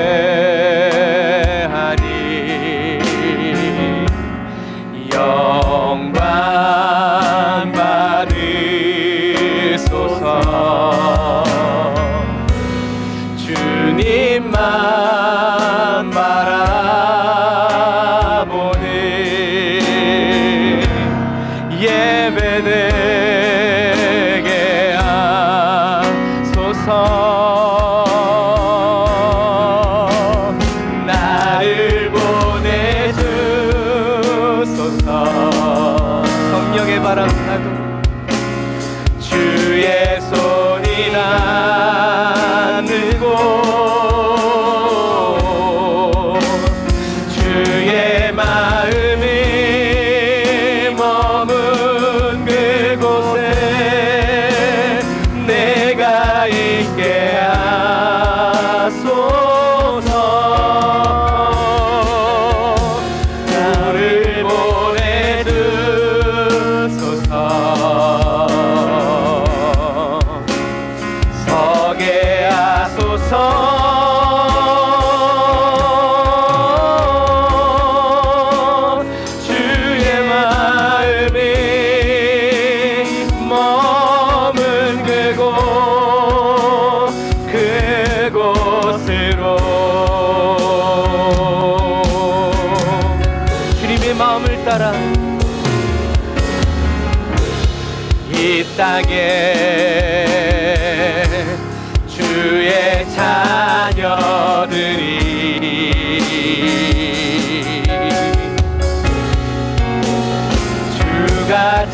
영광 받으소서. 주님만 바라보는 예배 되게 하소서. 나를 보내주소서. 성령의 바람 타고 주의 손이 닿는 곳, 주의 마음이 머문 그곳에 내가 있게 하소서. 나를 보내주소서. 서게 하소서. 주의 마음이 머문 그곳으로 주님의 마음을 따라 이 땅에 주의 자녀들이 주가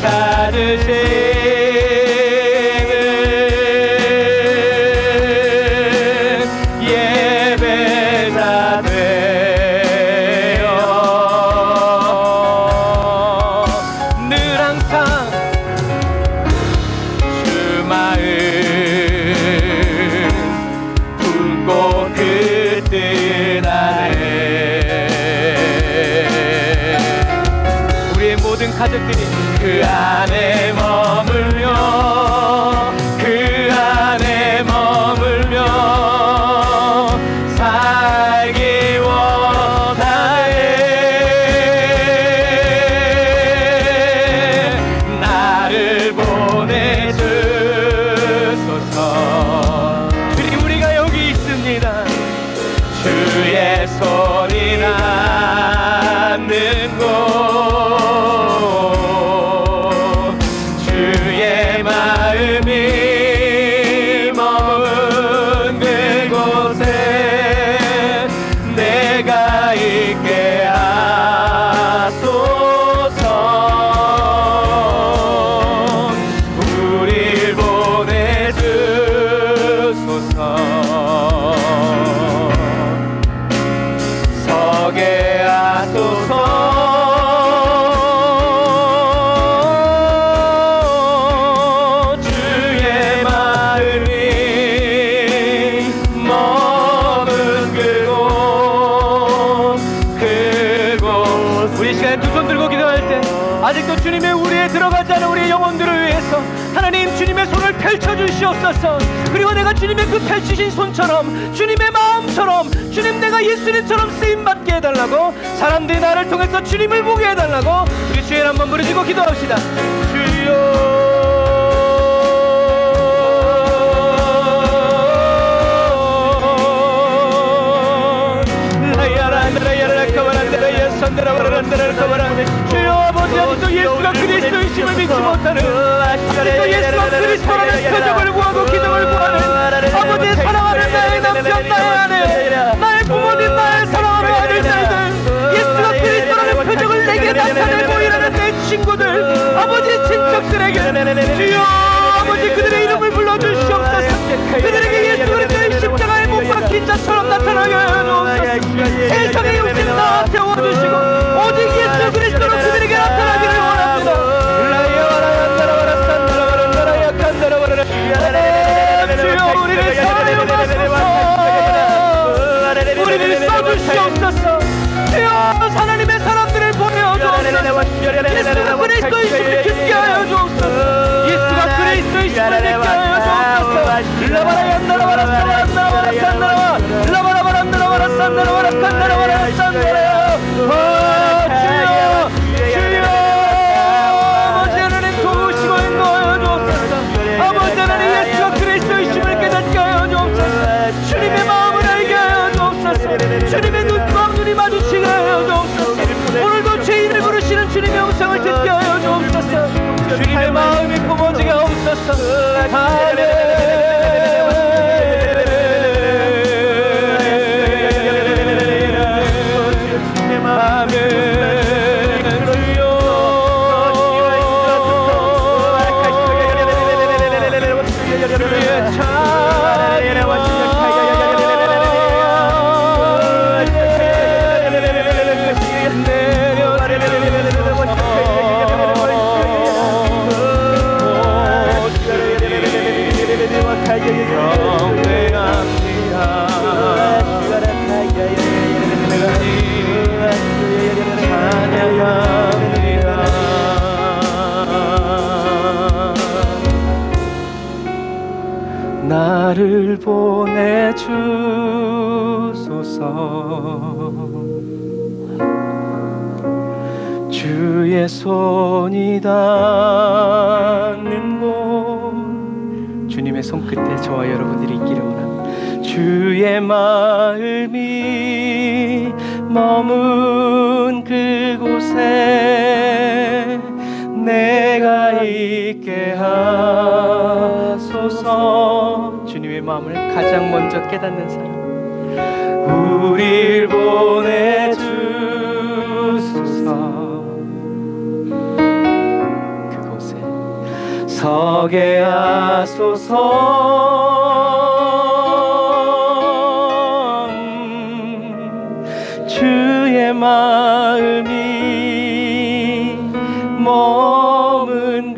찾으시는 예배자 되어 늘 항상 주 마음 품고 그 뜻 안에 우리의 모든 가족들이 그 안에 머물며 그 안에 머물며 살기 원하네. 나를 보내주 내가 있게 하소서. 우릴 보내주소서. 서게 하소서. 아직도 주님의 우리에 들어가지 않은 우리의 영혼들을 위해서 하나님 주님의 손을 펼쳐주시옵소서. 그리고 내가 주님의 그 펼치신 손처럼, 주님의 마음처럼, 주님 내가 예수님처럼 쓰임받게 해달라고, 사람들이 나를 통해서 주님을 보게 해달라고 우리 주여 한번 부르짖고 기도합시다. 주여 주여 아버지, 아직도 예수가 그리스도이심을 믿지 못하는, 아직도 예수가 그리스도라는 표적을 구하고 기적을 구하는 아버지, 사랑하는 나의 남편, 나의 아내, 나의 부모님, 나의 사랑하는 아들들들, 예수가 그리스도라는 표적을 내게 나타내고 일하는 내 친구들, 아버지 친척들에게 주여 아버지 그들의 이름을 불러주시옵소서. 그들에게 예수 그리스도의 십자가에 못 박힌 자처럼 나타나게 하옵소서. 세상의 욕심 다 태워주시고 오직 예수 그리스도로 그들에게 나타나기를 원합니다. 주여 우리를 사랑하소서. 우리를 써주시옵소서. 주여 하나님의 사람들을 보내어주옵소서. 예수가 그리스도이심을 듣게 하여 주옵소서. 예수가 그리스도이심을 듣게 하여 주옵소서. 아버지 하나님 도우시고 인도하여 주옵소서. 아버지 하나님 예수가 그리스도이심을 깨닫게 하여 주옵소서. 주님의 마음을 알게 하여 주옵소서. 주님의 눈과 눈이 마주치게 하여 주옵소서. 오늘도 죄인을 부르시는 주님의 음성을 듣게 하여 주옵소서. 주님의 마음이 품어지게 하옵소서. 아멘. 나를 보내주소서. 주의 손이 닿는 곳, 주님의 손끝에 저와 여러분들이 있기를 원합니다. 주의 마음이 머문 그곳에 내가 있게 하소서. 주님의 마음을 가장 먼저 깨닫는 사람, 우릴 보내주소서. 그곳에 서게 하소서. 주의 마음이 머문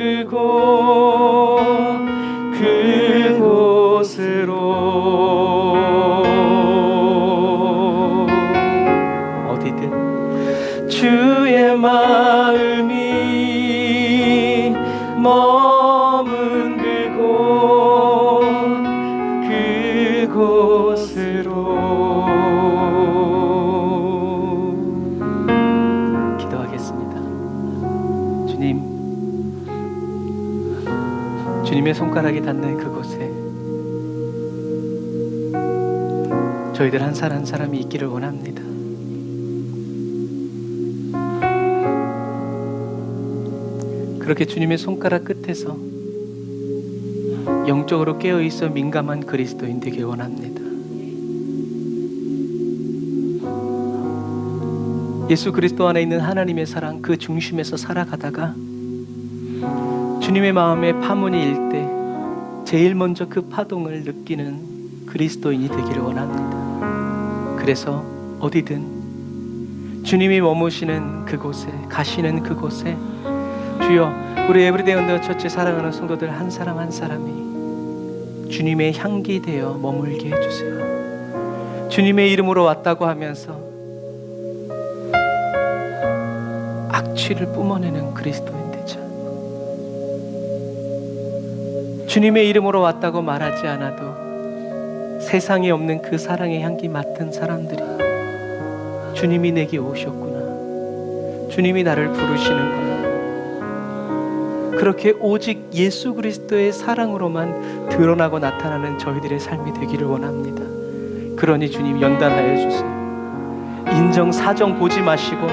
그곳으로 어디든 주의 마음이 머문 그곳으로 기도하겠습니다. 주님의 손가락이 닿는 그곳에 저희들 한 사람 한 사람이 있기를 원합니다. 그렇게 주님의 손가락 끝에서 영적으로 깨어있어 민감한 그리스도인 되길 원합니다. 예수 그리스도 안에 있는 하나님의 사랑 그 중심에서 살아가다가 주님의 마음에 파문이 일 때 제일 먼저 그 파동을 느끼는 그리스도인이 되기를 원합니다. 그래서 어디든 주님이 머무시는 그곳에, 가시는 그곳에 주여, 우리 에브리데이 언더처치 사랑하는 성도들 한 사람 한 사람이 주님의 향기 되어 머물게 해주세요. 주님의 이름으로 왔다고 하면서 악취를 뿜어내는 그리스도인 되자. 주님의 이름으로 왔다고 말하지 않아도 세상에 없는 그 사랑의 향기 맡은 사람들이 주님이 내게 오셨구나, 주님이 나를 부르시는구나, 그렇게 오직 예수 그리스도의 사랑으로만 드러나고 나타나는 저희들의 삶이 되기를 원합니다. 그러니 주님 연단하여 주세요. 인정 사정 보지 마시고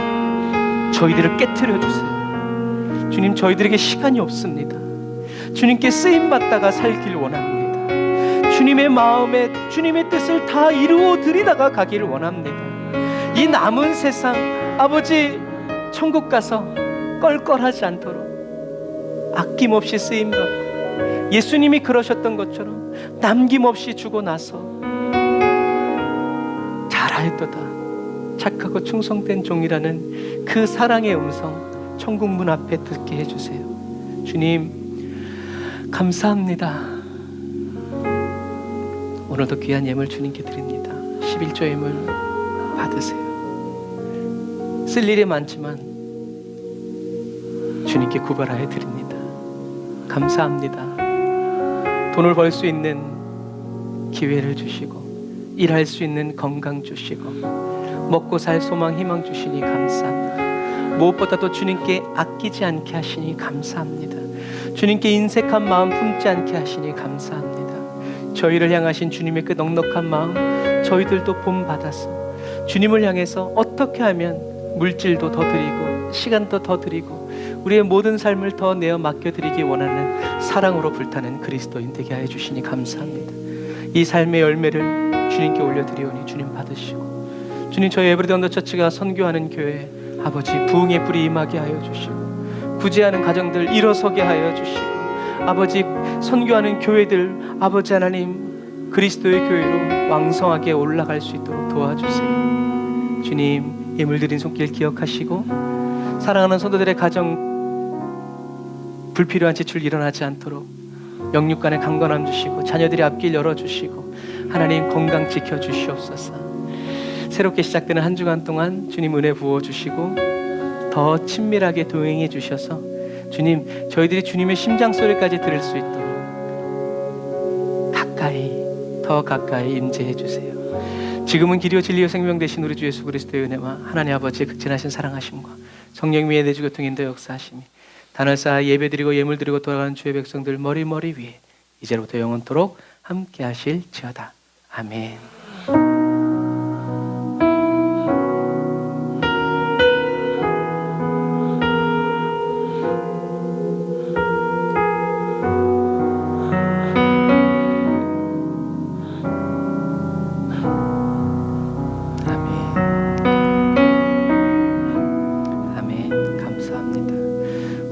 저희들을 깨트려 주세요. 주님, 저희들에게 시간이 없습니다. 주님께 쓰임받다가 살길 원합니다. 주님의 마음에 주님의 뜻을 다 이루어 드리다가 가기를 원합니다. 이 남은 세상 아버지 천국 가서 껄껄하지 않도록 아낌없이 쓰임받고 예수님이 그러셨던 것처럼 남김없이 주고 나서 잘하였도다 착하고 충성된 종이라는 그 사랑의 음성 천국 문 앞에 듣게 해주세요. 주님 감사합니다. 오늘도 귀한 예물 주님께 드립니다. 11조 예물 받으세요. 쓸 일이 많지만 주님께 구별하여 드립니다. 감사합니다. 돈을 벌 수 있는 기회를 주시고 일할 수 있는 건강 주시고 먹고 살 소망 희망 주시니 감사합니다. 무엇보다도 주님께 아끼지 않게 하시니 감사합니다. 주님께 인색한 마음 품지 않게 하시니 감사합니다. 저희를 향하신 주님의 그 넉넉한 마음 저희들도 본받아서 주님을 향해서 어떻게 하면 물질도 더 드리고 시간도 더 드리고 우리의 모든 삶을 더 내어 맡겨드리기 원하는 사랑으로 불타는 그리스도인 되게 하여 주시니 감사합니다. 이 삶의 열매를 주님께 올려드리오니 주님 받으시고, 주님 저희 에브리데이 언더처치가 선교하는 교회 아버지 부흥의 불이 임하게 하여 주시고, 구제하는 가정들 일어서게 하여 주시고, 아버지 선교하는 교회들 아버지 하나님 그리스도의 교회로 왕성하게 올라갈 수 있도록 도와주세요. 주님 예물 드린 손길 기억하시고 사랑하는 성도들의 가정 불필요한 지출 일어나지 않도록 영육간의 강건함 주시고 자녀들의 앞길 열어주시고 하나님 건강 지켜주시옵소서. 새롭게 시작되는 한 주간 동안 주님 은혜 부어주시고 더 친밀하게 동행해 주셔서 주님 저희들이 주님의 심장 소리까지 들을 수 있도록 가까이 더 가까이 임재해 주세요. 지금은 길이요 진리요 생명 되신 우리 주 예수 그리스도의 은혜와 하나님 아버지의 극진하신 사랑하심과 성령 위에 내주 교통 인도 역사하심이 단을 쌓아 예배드리고 예물드리고 돌아가는 주의 백성들 머리 위에 이제로부터 영원토록 함께 하실지어다. 아멘.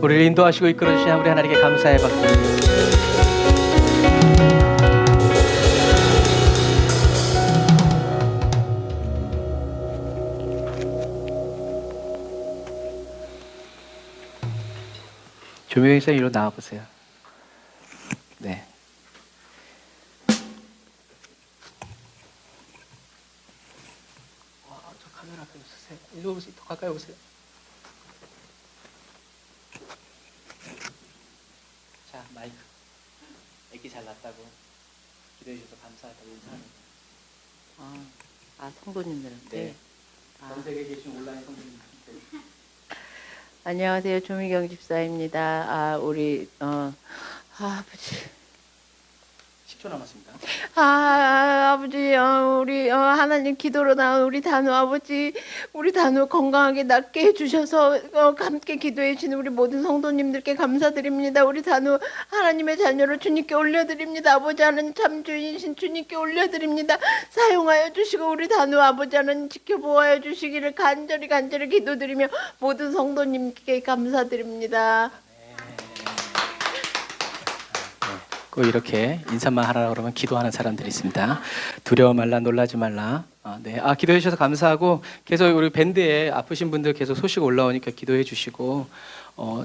우리를 인도하시고 이끌어주신 우리 하나님께 감사의 박수. 조명희선 이리로 나와보세요. 네. 와, 저 카메라 앞에 있으세요. 일로 오세요. 더 가까이 오세요. 자, 마이크. 애기 잘 낳았다고 기도해 주셔서 감사하다고 인사합니다. 성도님들한테. 네. 전 세계에 계신 온라인 성도님들한테. 안녕하세요, 조미경 집사입니다. 우리 아버지 10초 남았습니다. 아버지, 우리 하나님 기도로 나온 우리 단우 아버지, 우리 단우 건강하게 낫게 해주셔서 함께 기도해 주시는 우리 모든 성도님들께 감사드립니다. 우리 단우 하나님의 자녀를 주님께 올려드립니다. 아버지 하나님 참 주인이신 주님께 올려드립니다. 사용하여 주시고 우리 단우 아버지 하나님 지켜보아여 주시기를 간절히 기도드리며 모든 성도님께 감사드립니다. 꼭 이렇게 인사만 하라 그러면 기도하는 사람들이 있습니다. 두려워 말라, 놀라지 말라. 네, 기도해 주셔서 감사하고 계속 우리 밴드에 아프신 분들 계속 소식 올라오니까 기도해 주시고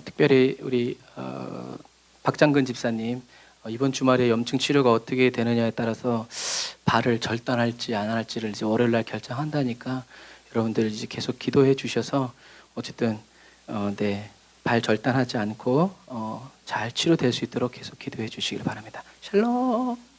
특별히 우리 박장근 집사님 이번 주말에 염증 치료가 어떻게 되느냐에 따라서 발을 절단할지 안 할지를 이제 월요일 날 결정한다니까 여러분들 이제 계속 기도해 주셔서 어쨌든 네, 발 절단하지 않고 잘 치료될 수 있도록 계속 기도해 주시길 바랍니다. 샬롬.